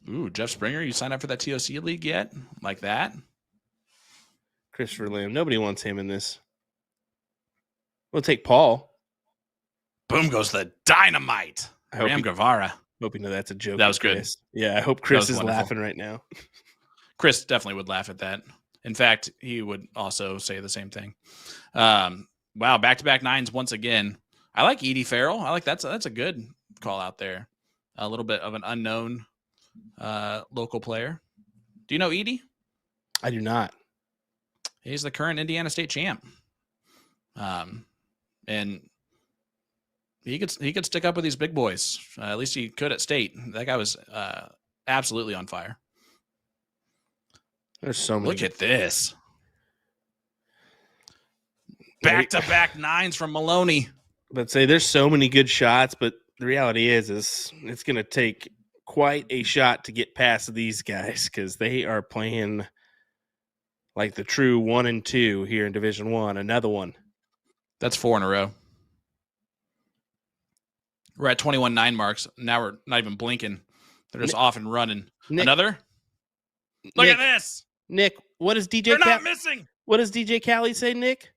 Ooh, Jeff Springer, you signed up for that TOC league yet? Like that? Christopher Lamb. Nobody wants him in this. We'll take Paul. Boom goes the dynamite. Ram Guevara. Hoping that's a joke. That was good. Chris. Yeah, I hope Chris is wonderful. laughing right now. Chris definitely would laugh at that. In fact, he would also say the same thing. Wow, back-to-back 9s once again. I like Edie Farrell. I like that's a good call out there. A little bit of an unknown local player. Do you know Edie? I do not. He's the current Indiana State champ. And he could stick up with these big boys. At least he could at State. That guy was absolutely on fire. There's so many. Look at this. Back-to-back 9s from Maloney. But say there's so many good shots, but the reality is it's going to take quite a shot to get past these guys because they are playing like the true 1 and 2 here in Division I. Another one. That's 4 in a row. We're at 21-9 marks. Now we're not even blinking. They're just off and running. Another? Look at this. Nick, what does DJ They're not missing. What does DJ Khaled say, Nick?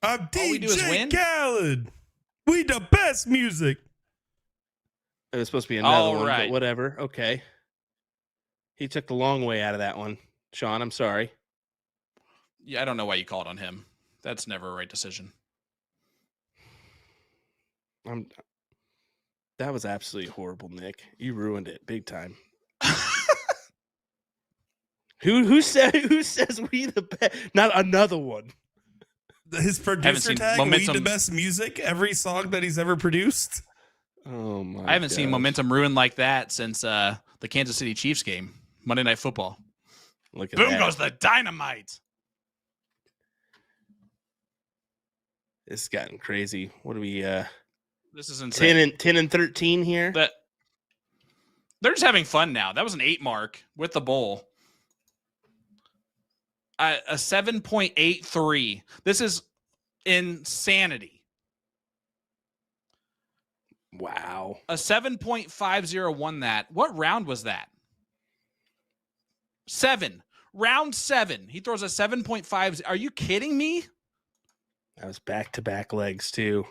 I'm All we do is DJ win? Khaled. We the best music. It was supposed to be another one, right. but whatever. Okay. He took the long way out of that one. Sean, I'm sorry. Yeah, I don't know why you called on him. That's never a right decision. That was absolutely horrible, Nick. You ruined it big time. Who says we the best? Not another one. His producer tag, we the best music, every song that he's ever produced. Oh my! I haven't seen momentum ruined like that since the Kansas City Chiefs game, Monday Night Football. Look at Boom that. goes the dynamite. It's gotten crazy. What are we? This is insane. 10 and 13 here. They're just having fun now. That was an 8 mark with the bowl. A 7.83. This is insanity. Wow. A 7.50 won that. What round was that? 7. Round 7. He throws a 7.5. Are you kidding me? That was back-to-back legs too.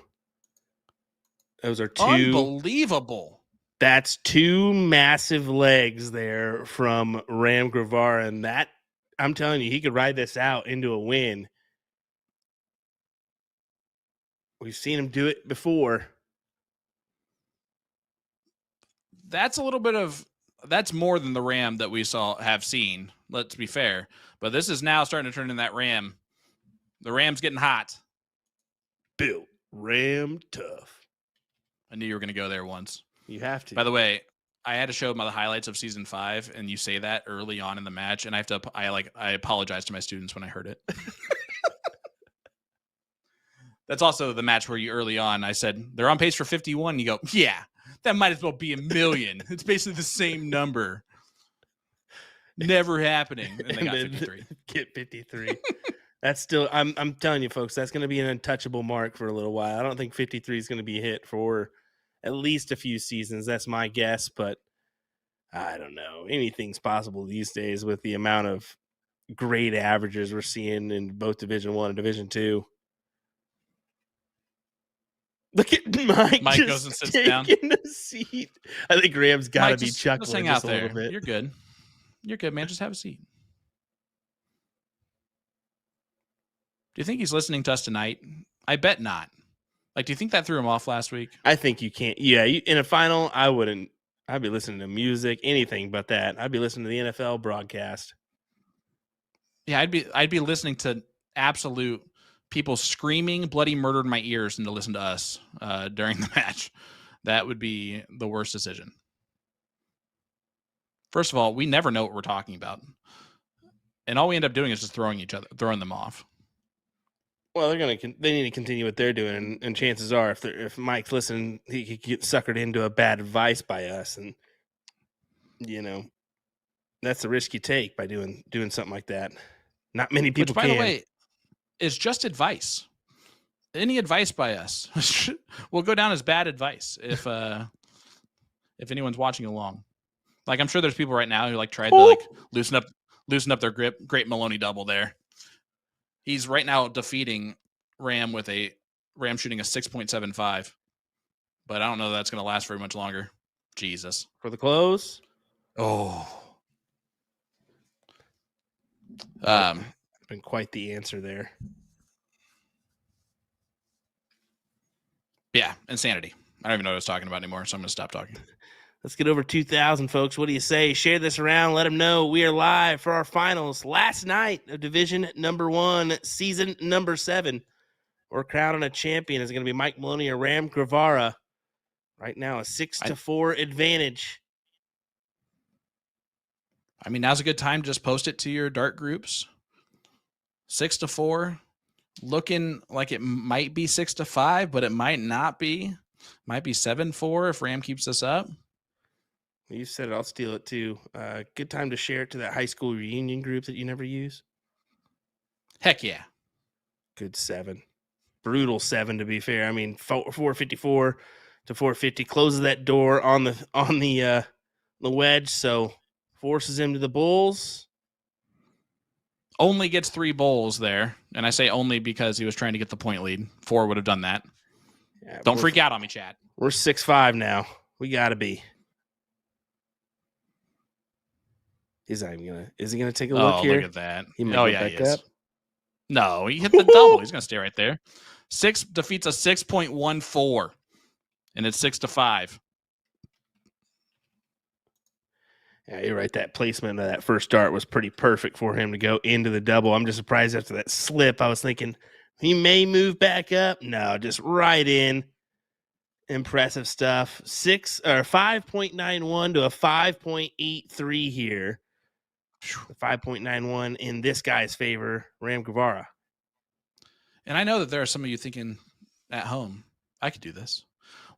Those are 2. Unbelievable. That's 2 massive legs there from Ram Guevara, and that I'm telling you, he could ride this out into a win. We've seen him do it before. That's a little bit of that's more than the Ram that we have seen. Let's be fair, but this is now starting to turn into that Ram. The Ram's getting hot. Built Ram tough. I knew you were going to go there once. You have to. By the way, I had to show the highlights of season 5, and you say that early on in the match, and I apologize to my students when I heard it. That's also the match where you early on I said they're on pace for 51. You go, yeah, that might as well be a million. It's basically the same number. Never happening. And they got 53. Get 53. That's still. I'm telling you, folks, that's going to be an untouchable mark for a little while. I don't think 53 is going to be hit for at least a few seasons. That's my guess, but I don't know. Anything's possible these days with the amount of great averages we're seeing in both Division I and Division II. Look at Mike goes and sits down. Taking a seat. I think Graham's got to be just chuckling hang out just a there. little bit. You're good. You're good, man. Just have a seat. Do you think he's listening to us tonight? I bet not. Like, do you think that threw him off last week? I think you can't. Yeah, in a final, I wouldn't. I'd be listening to music, anything but that. I'd be listening to the NFL broadcast. Yeah, I'd be listening to absolute people screaming bloody murder in my ears and to listen to us during the match. That would be the worst decision. First of all, we never know what we're talking about. And all we end up doing is just throwing them off. Well, they need to continue what they're doing, and chances are, if Mike's listening, he could get suckered into a bad advice by us, and that's the risk you take by doing something like that. Not many people. Which, by the way, is just advice. Any advice by us will go down as bad advice if anyone's watching along. Like, I'm sure there's people right now who tried to loosen up their grip. Great Maloney double there. He's right now defeating Ram with Ram shooting a 6.75. But I don't know that's going to last very much longer. Jesus. For the close? Oh. Been quite the answer there. Yeah, insanity. I don't even know what I was talking about anymore, so I'm going to stop talking. Let's get over 2,000, folks. What do you say? Share this around. Let them know we are live for our finals last night of Division number 1, season number 7. We're crowning a champion. Is it going to be Mike Maloney or Ram Guevara? Right now, a 6-4 advantage. I mean, now's a good time to just post it to your dart groups. 6-4. Looking like it might be 6-5, but it might not be. Might be 7-4 if Ram keeps this up. You said it. I'll steal it too. Good time to share it to that high school reunion group that you never use. Heck yeah. Good 7. Brutal 7, to be fair. I mean, 454 to 450 closes that door on the wedge, so forces him to the bulls. Only gets 3 bowls there, and I say only because he was trying to get the point lead. 4 would have done that. Yeah, don't freak out on me, chat. We're 6-5 now. We gotta be. Is he gonna take a look here? Look at that. He is. Up. No, he hit the double. He's gonna stay right there. 6 defeats a 6.14, and it's 6-5. Yeah, you're right. That placement of that first dart was pretty perfect for him to go into the double. I'm just surprised after that slip. I was thinking he may move back up. No, just right in. Impressive stuff. 5.91 to a 5.83 here. 5.91 in this guy's favor, Ram Guevara. And I know that there are some of you thinking at home, I could do this.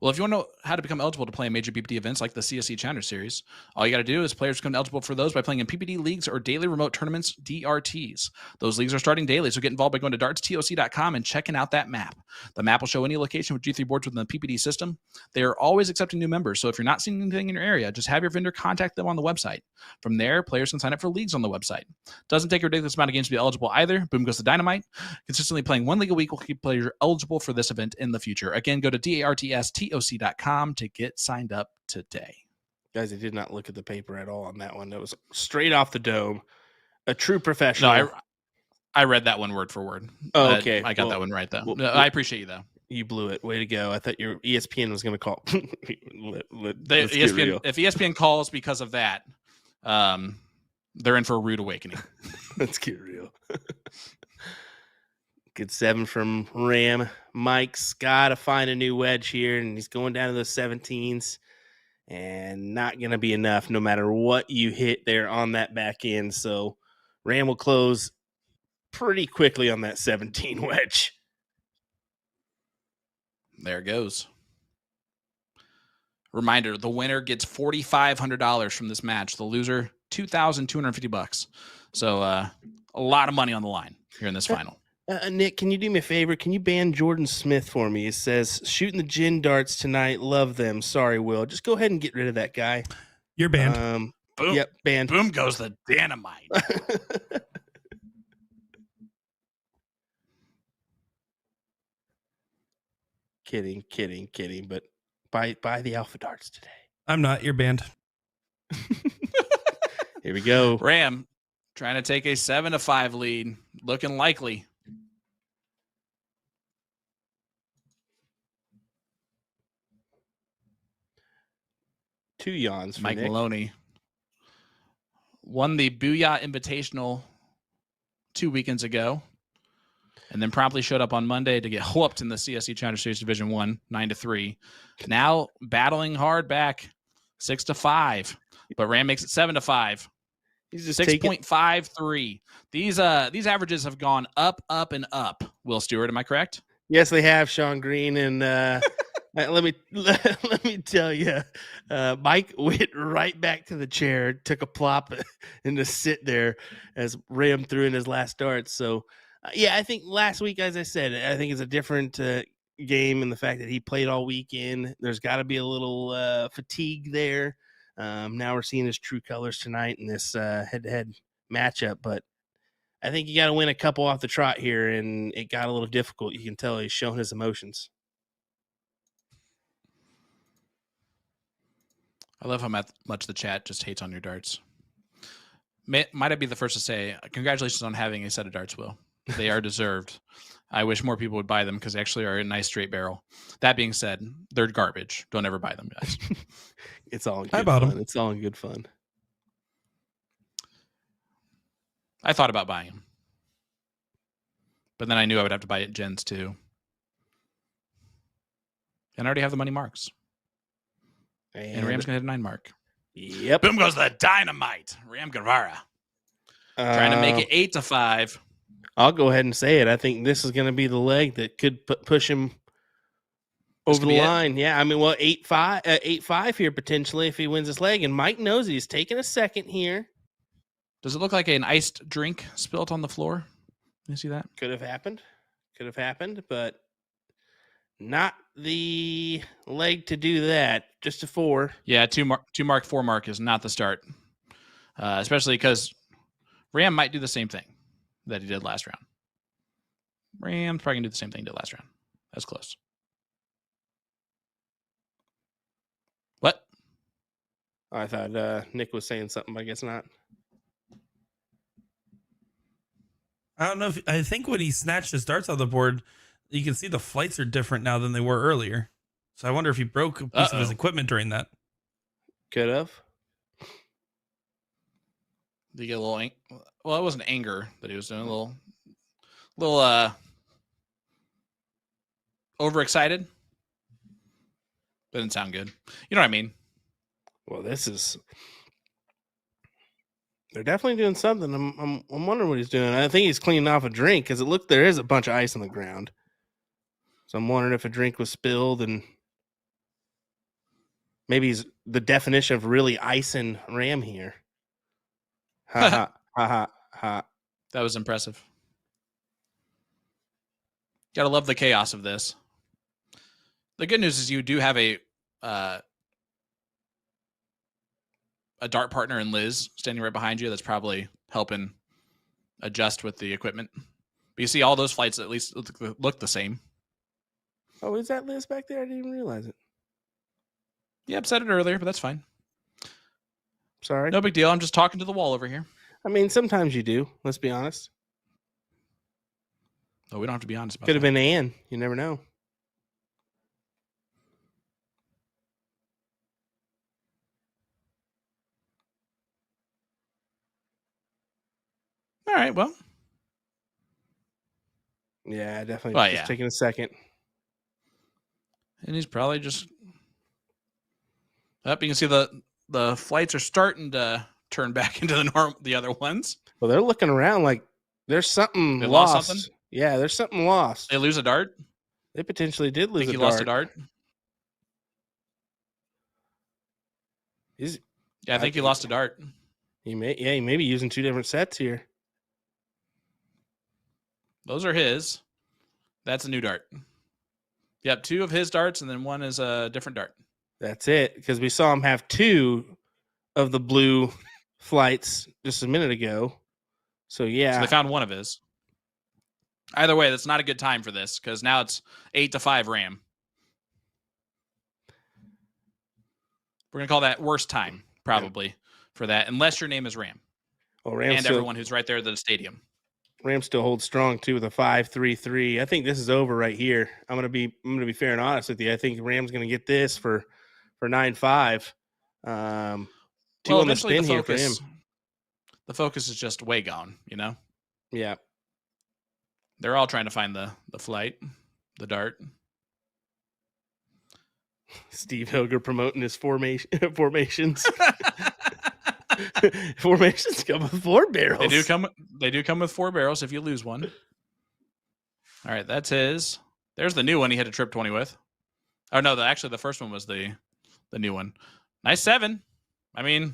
Well, if you want to know how to become eligible to play in major PPD events like the CSC Challenger Series, all you got to do is players become eligible for those by playing in PPD leagues or daily remote tournaments, DRTs. Those leagues are starting daily, so get involved by going to dartstoc.com and checking out that map. The map will show any location with G3 boards within the PPD system. They are always accepting new members, so if you're not seeing anything in your area, just have your vendor contact them on the website. From there, players can sign up for leagues on the website. Doesn't take a ridiculous amount of games to be eligible either. Boom goes the dynamite. Consistently playing 1 league a week will keep players eligible for this event in the future. Again, go to dartstoc.com to get signed up today. Guys, I did not look at the paper at all on that one. That was straight off the dome. A true professional. No, I read that one word for word. Oh, okay. I got that one right, though. I appreciate you, though. You blew it. Way to go. I thought your ESPN was going to call. If ESPN calls because of that, they're in for a rude awakening. Let's get real. Good 7 from Ram. Mike's got to find a new wedge here, and he's going down to those 17s, and not going to be enough no matter what you hit there on that back end. So Ram will close pretty quickly on that 17 wedge. There it goes. Reminder, the winner gets $4,500 from this match. The loser, $2,250. So a lot of money on the line here in this final. Nick, can you do me a favor? Can you ban Jordan Smith for me? It says, shooting the gin darts tonight. Love them. Sorry, Will. Just go ahead and get rid of that guy. You're banned. Boom. Yep, banned. Boom goes the dynamite. Kidding. But buy the Alpha Darts today. I'm not. You're banned. Here we go. Ram trying to take a 7-5 lead. Looking likely. Two yawns for Mike Nick. Maloney won the Booyah Invitational 2 weekends ago. and then promptly showed up on Monday to get whooped in the CSC Challenger Series Division 1, 9-3. Now battling hard back, 6-5, but Ram makes it 7-5. He's just 6.53. These averages have gone up, and up. Will Stewart, am I correct? Yes, they have, Sean Green, and let me tell you, Mike went right back to the chair, took a plop, and just sit there as Ram threw in his last darts. So, yeah, I think last week, as I said, I think it's a different game in the fact that he played all weekend. There's got to be a little fatigue there. Now we're seeing his true colors tonight in this head-to-head matchup, but I think you got to win a couple off the trot here, and it got a little difficult. You can tell he's showing his emotions. I love how much the chat just hates on your darts. Might I be the first to say, congratulations on having a set of darts, Will. They are deserved. I wish more people would buy them because they actually are a nice straight barrel. That being said, they're garbage. Don't ever buy them, guys. It's all in I good bought fun. them. It's all in good fun. I thought about buying them. But then I knew I would have to buy it Gens too. And I already have the money marks. And Ram's going to hit a 9 mark. Yep. Boom goes the dynamite. Ram Guevara. Trying to make it 8-5. I'll go ahead and say it. I think this is going to be the leg that could push him over the line. Yeah, I mean, well, 8-5 here potentially if he wins this leg. And Mike knows he's taking a second here. Does it look like an iced drink spilt on the floor? You see that? Could have happened, but not the leg to do that. Just a 4. Yeah, 4 mark is not the start, especially because Ram might do the same thing that he did last round. Ram's probably gonna do the same thing he did last round. That's close. What? I thought Nick was saying something, but I guess not. I don't know if I think when he snatched his darts off the board, you can see the flights are different now than they were earlier. So I wonder if he broke a piece of his equipment during that. Could have. Did he get a little well, it wasn't anger that he was doing, a little overexcited. Didn't sound good. You know what I mean? Well, they're definitely doing something. I'm wondering what he's doing. I think he's cleaning off a drink because there is a bunch of ice on the ground. So I'm wondering if a drink was spilled and maybe he's the definition of really icing Ram here. Ha ha ha ha. That was impressive. Gotta love the chaos of this. The good news is you do have a dart partner in Liz standing right behind you that's probably helping adjust with the equipment. But you see all those flights at least look the same. Oh, is that Liz back there? I didn't even realize it. Yeah, I've said it earlier, but that's fine. Sorry. No big deal. I'm just talking to the wall over here. I mean, sometimes you do. Let's be honest. Oh, we don't have to be honest about Could have that. been Ann. You never know. All right, well. Yeah, definitely. Well, just taking a second. And he's probably just up. You can see the flights are starting to turn back into the other ones. Well, they're looking around like there's something They lost. lost something? Yeah, there's something lost. They lose a dart. They potentially did lose Think a he lost a dart. I think he lost a dart. He may be using 2 different sets here. Those are his. That's a new dart. Yep, 2 of his darts, and then 1 is a different dart. That's it, because we saw him have 2 of the blue flights just a minute ago. So, yeah. So they found 1 of his. Either way, that's not a good time for this, because now it's 8-5 Ram. We're going to call that worst time, probably, for that, unless your name is Ram. Well, Ram everyone who's right there at the stadium. Ram still holds strong too with a 5-3-3. I think this is over right here. I'm gonna be fair and honest with you. I think Ram's gonna get this for 9-5. 2 on the spin here for him. The focus is just way gone, you know? Yeah. They're all trying to find the flight, the dart. Steve Hilger promoting his formations. Formations come with 4 barrels. They do come with 4 barrels if you lose one. All right, that's his. There's the new one he had a trip 20 with. Oh no, actually the first one was the new one. Nice 7. I mean,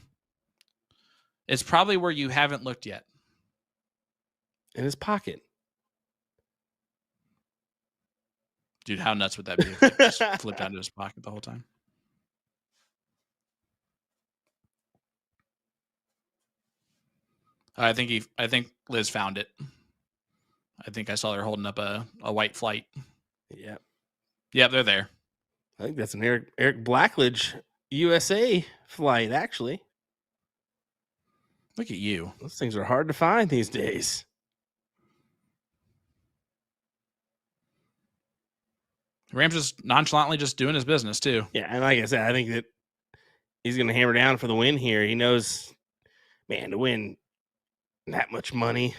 it's probably where you haven't looked yet. In his pocket. Dude, how nuts would that be if it just flipped out of his pocket the whole time? I think Liz found it. I think I saw her holding up a white flight. Yep. Yep, they're there. I think that's an Eric Blackledge USA flight, actually. Look at you. Those things are hard to find these days. Rams just nonchalantly just doing his business, too. Yeah, and like I said, I think that he's going to hammer down for the win here. He knows, man, to win that much money.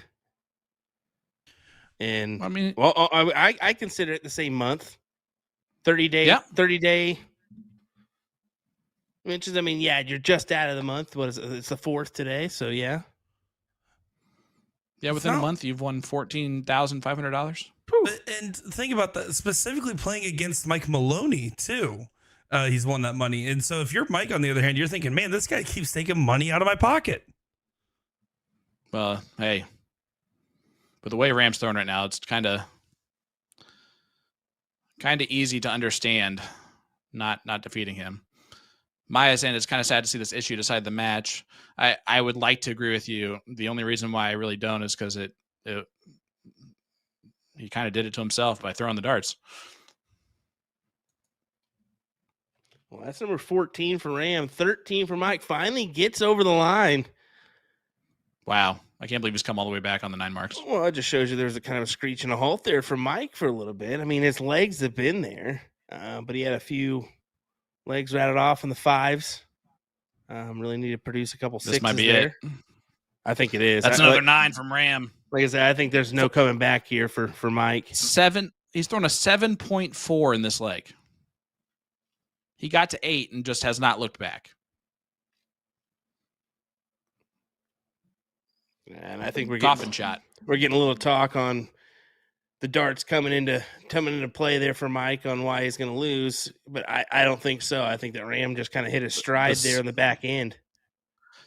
And I mean, well, I consider it the same month. 30-day, yeah. 30-day. Which is, I mean, yeah, you're just out of the month. What is it? It's the 4th today, so yeah. Yeah, within a month, you've won $14,500. And think about that, specifically playing against Mike Maloney, too. He's won that money. And so if you're Mike, on the other hand, you're thinking, man, this guy keeps taking money out of my pocket. Well, hey. But the way Ram's throwing right now, it's kind of easy to understand not defeating him. Maya's saying it's kind of sad to see this issue decide the match. I would like to agree with you. The only reason why I really don't is because he kind of did it to himself by throwing the darts. Well, that's number 14 for Ram. 13 for Mike. Finally gets over the line. Wow. I can't believe he's come all the way back on the 9 marks. Well, it just shows you there's a kind of a screech and a halt there for Mike for a little bit. I mean, his legs have been there, but he had a few legs rattled off in the 5s. Really need to produce a couple 6s. This might be there. it. I think it is. That's another 9 from Ram. Like I said, I think there's no coming back here for Mike. 7. He's thrown a 7.4 in this leg. He got to 8 and just has not looked back. And I think we're coffin shot. We're getting a little talk on the darts coming into play there for Mike on why he's going to lose, but I don't think so. I think that Ram just kind of hit his stride there in the back end.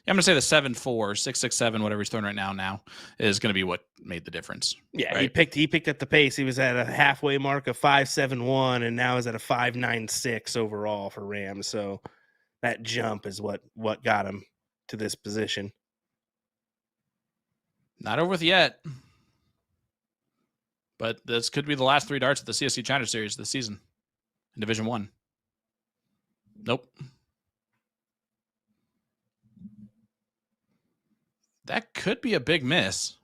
Yeah, I'm going to say the 7-4, 6-6-7, whatever he's throwing right now is going to be what made the difference. Yeah, right? he picked up the pace. He was at a halfway mark of 5.71, and now is at a 5.96 overall for Ram. So that jump is what got him to this position. Not over with yet. But this could be the last 3 darts of the CSC China Series this season in Division 1. Nope. That could be a big miss.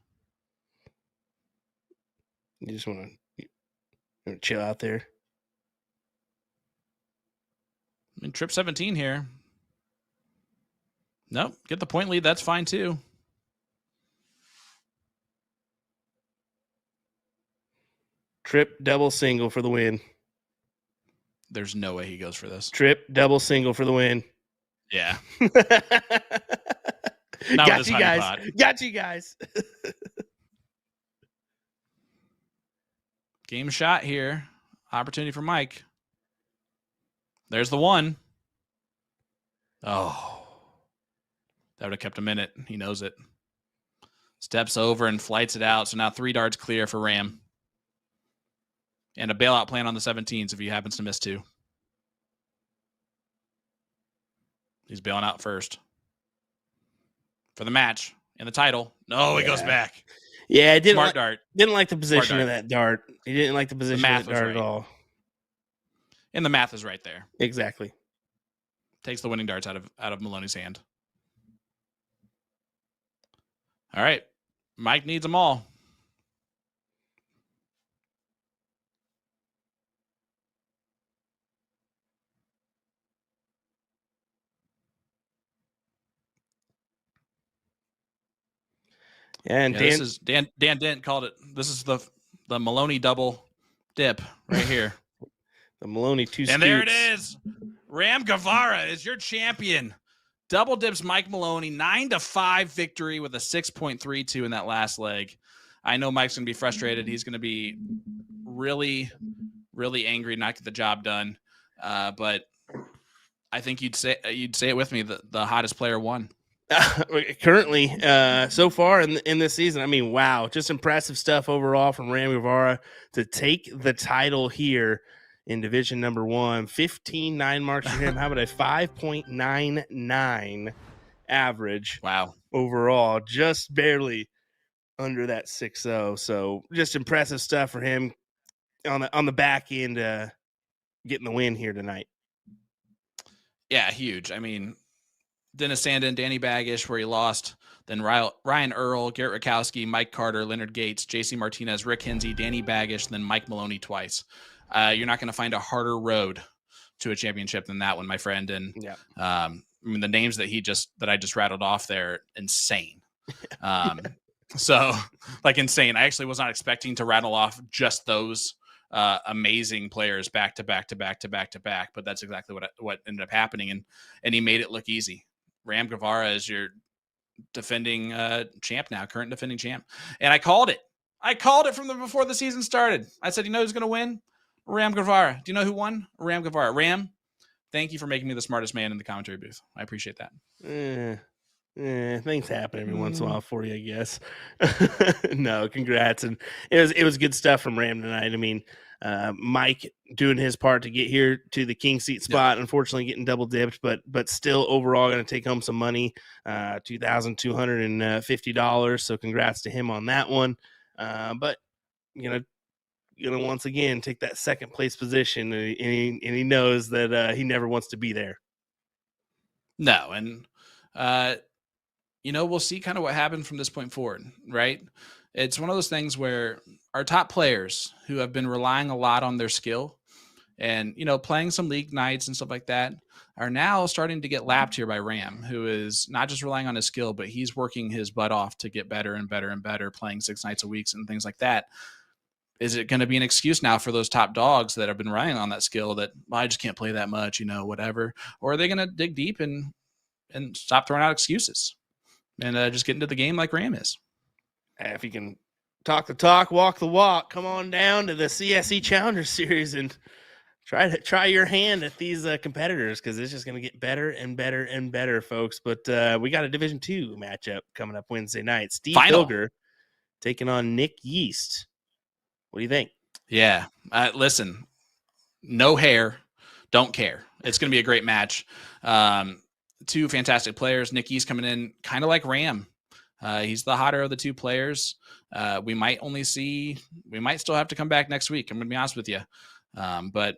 You just want to chill out there. I mean, trip 17 here. Nope. Get the point lead. That's fine too. Trip, double, single for the win. There's no way he goes for this. Trip, double, single for the win. Yeah. Got you guys. Got you guys. Game shot here. Opportunity for Mike. There's the 1. Oh. That would have kept him in it. He knows it. Steps over and flights it out. So now 3 darts clear for Ram. And a bailout plan on the 17s if he happens to miss 2. He's bailing out first. For the match and the title. No, he goes back. Yeah, I Smart dart. Didn't like the position of that dart. He didn't like the position of that dart right. at all. And the math is right there. Exactly. Takes the winning darts out of Maloney's hand. All right. Mike needs them all. And Dan Dent called it. This is the the Maloney double dip right here. The Maloney two scoops. And there it is. Ram Guevara is your champion. Double dips Mike Maloney, 9-5 victory with a 6.32 in that last leg. I know Mike's going to be frustrated. He's going to be really, really angry not get the job done. But I think you'd say it with me. The hottest player won. Currently, so far in this season, I mean, wow, just impressive stuff overall from Ram Guevara to take the title here in Division number 1. 15-9 marks for him. How about a 5.99 average? Wow, overall, just barely under that 6-0. So just impressive stuff for him on the back end, getting the win here tonight. Yeah, huge. I mean, Dennis Sandin, Danny Baggish, where he lost. Then Ryan Earl, Garrett Rakowski, Mike Carter, Leonard Gates, JC Martinez, Rick Hinsey, Danny Baggish, and then Mike Maloney twice. You're not going to find a harder road to a championship than that one, my friend. And I mean, the names that I just rattled off there, insane. So like insane. I actually was not expecting to rattle off just those amazing players back to back, but that's exactly what ended up happening. And he made it look easy. Ram Guevara is your defending champ now, current defending champ. And I called it from before the season started. I said, you know who's going to win? Ram Guevara. Do you know who won? Ram Guevara. Ram, thank you for making me the smartest man in the commentary booth. I appreciate that. Things happen every once in a while for you, I guess. No, congrats. And it was good stuff from Ram tonight. I mean, Mike doing his part to get here to the king seat spot, unfortunately getting double dipped, but still overall going to take home some money, $2,250. So congrats to him on that one. But gonna once again take that second place position, and he knows that he never wants to be there. No, and we'll see kind of what happened from this point forward, right? It's one of those things where our top players who have been relying a lot on their skill and, playing some league nights and stuff like that are now starting to get lapped here by Ram, who is not just relying on his skill, but he's working his butt off to get better and better and better, playing 6 nights a week and things like that. Is it going to be an excuse now for those top dogs that have been relying on that skill that I just can't play that much, whatever? Or are they going to dig deep and stop throwing out excuses and just get into the game like Ram is? If you can talk the talk, walk the walk, come on down to the CSC Challenger Series and try your hand at these competitors, because it's just going to get better and better and better, folks. But we got a Division II matchup coming up Wednesday night. Steve Hilger taking on Nick Yeast. What do you think? Yeah. Listen, no hair, don't care. It's going to be a great match. 2 fantastic players. Nick Yeast coming in kind of like Ram. He's the hotter of the 2 players. We might still have to come back next week. I'm going to be honest with you. But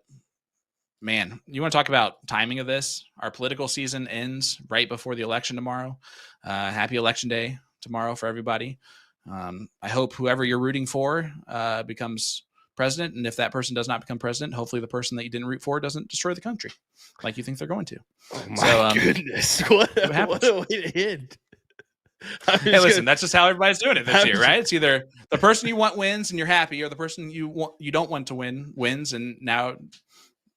man, you want to talk about timing of this? Our political season ends right before the election tomorrow. Happy election day tomorrow for everybody. I hope whoever you're rooting for becomes president. And if that person does not become president, hopefully the person that you didn't root for doesn't destroy the country like you think they're going to. Oh my goodness. What a way to end. Hey, listen, that's just how everybody's doing it this year, right? It's either the person you want wins and you're happy, or the person you don't want to win wins, and now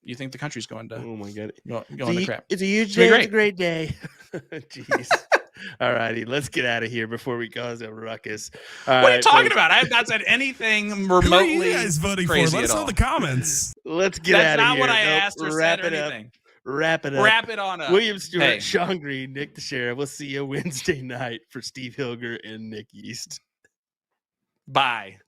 you think the country's going to. Oh my god, going to crap. It's a huge day. It's a great day. Jeez. All righty, let's get out of here before we cause a ruckus. What are you talking about? I have not said anything remotely. Who are you guys voting for? Let us know in the comments. Let's get out of here. That's not what I asked or said or anything. Wrap it up. Wrap it on up. William Stewart, Sean Green, Nick the Sheriff. We'll see you Wednesday night for Steve Hilger and Nick Yeast. Bye.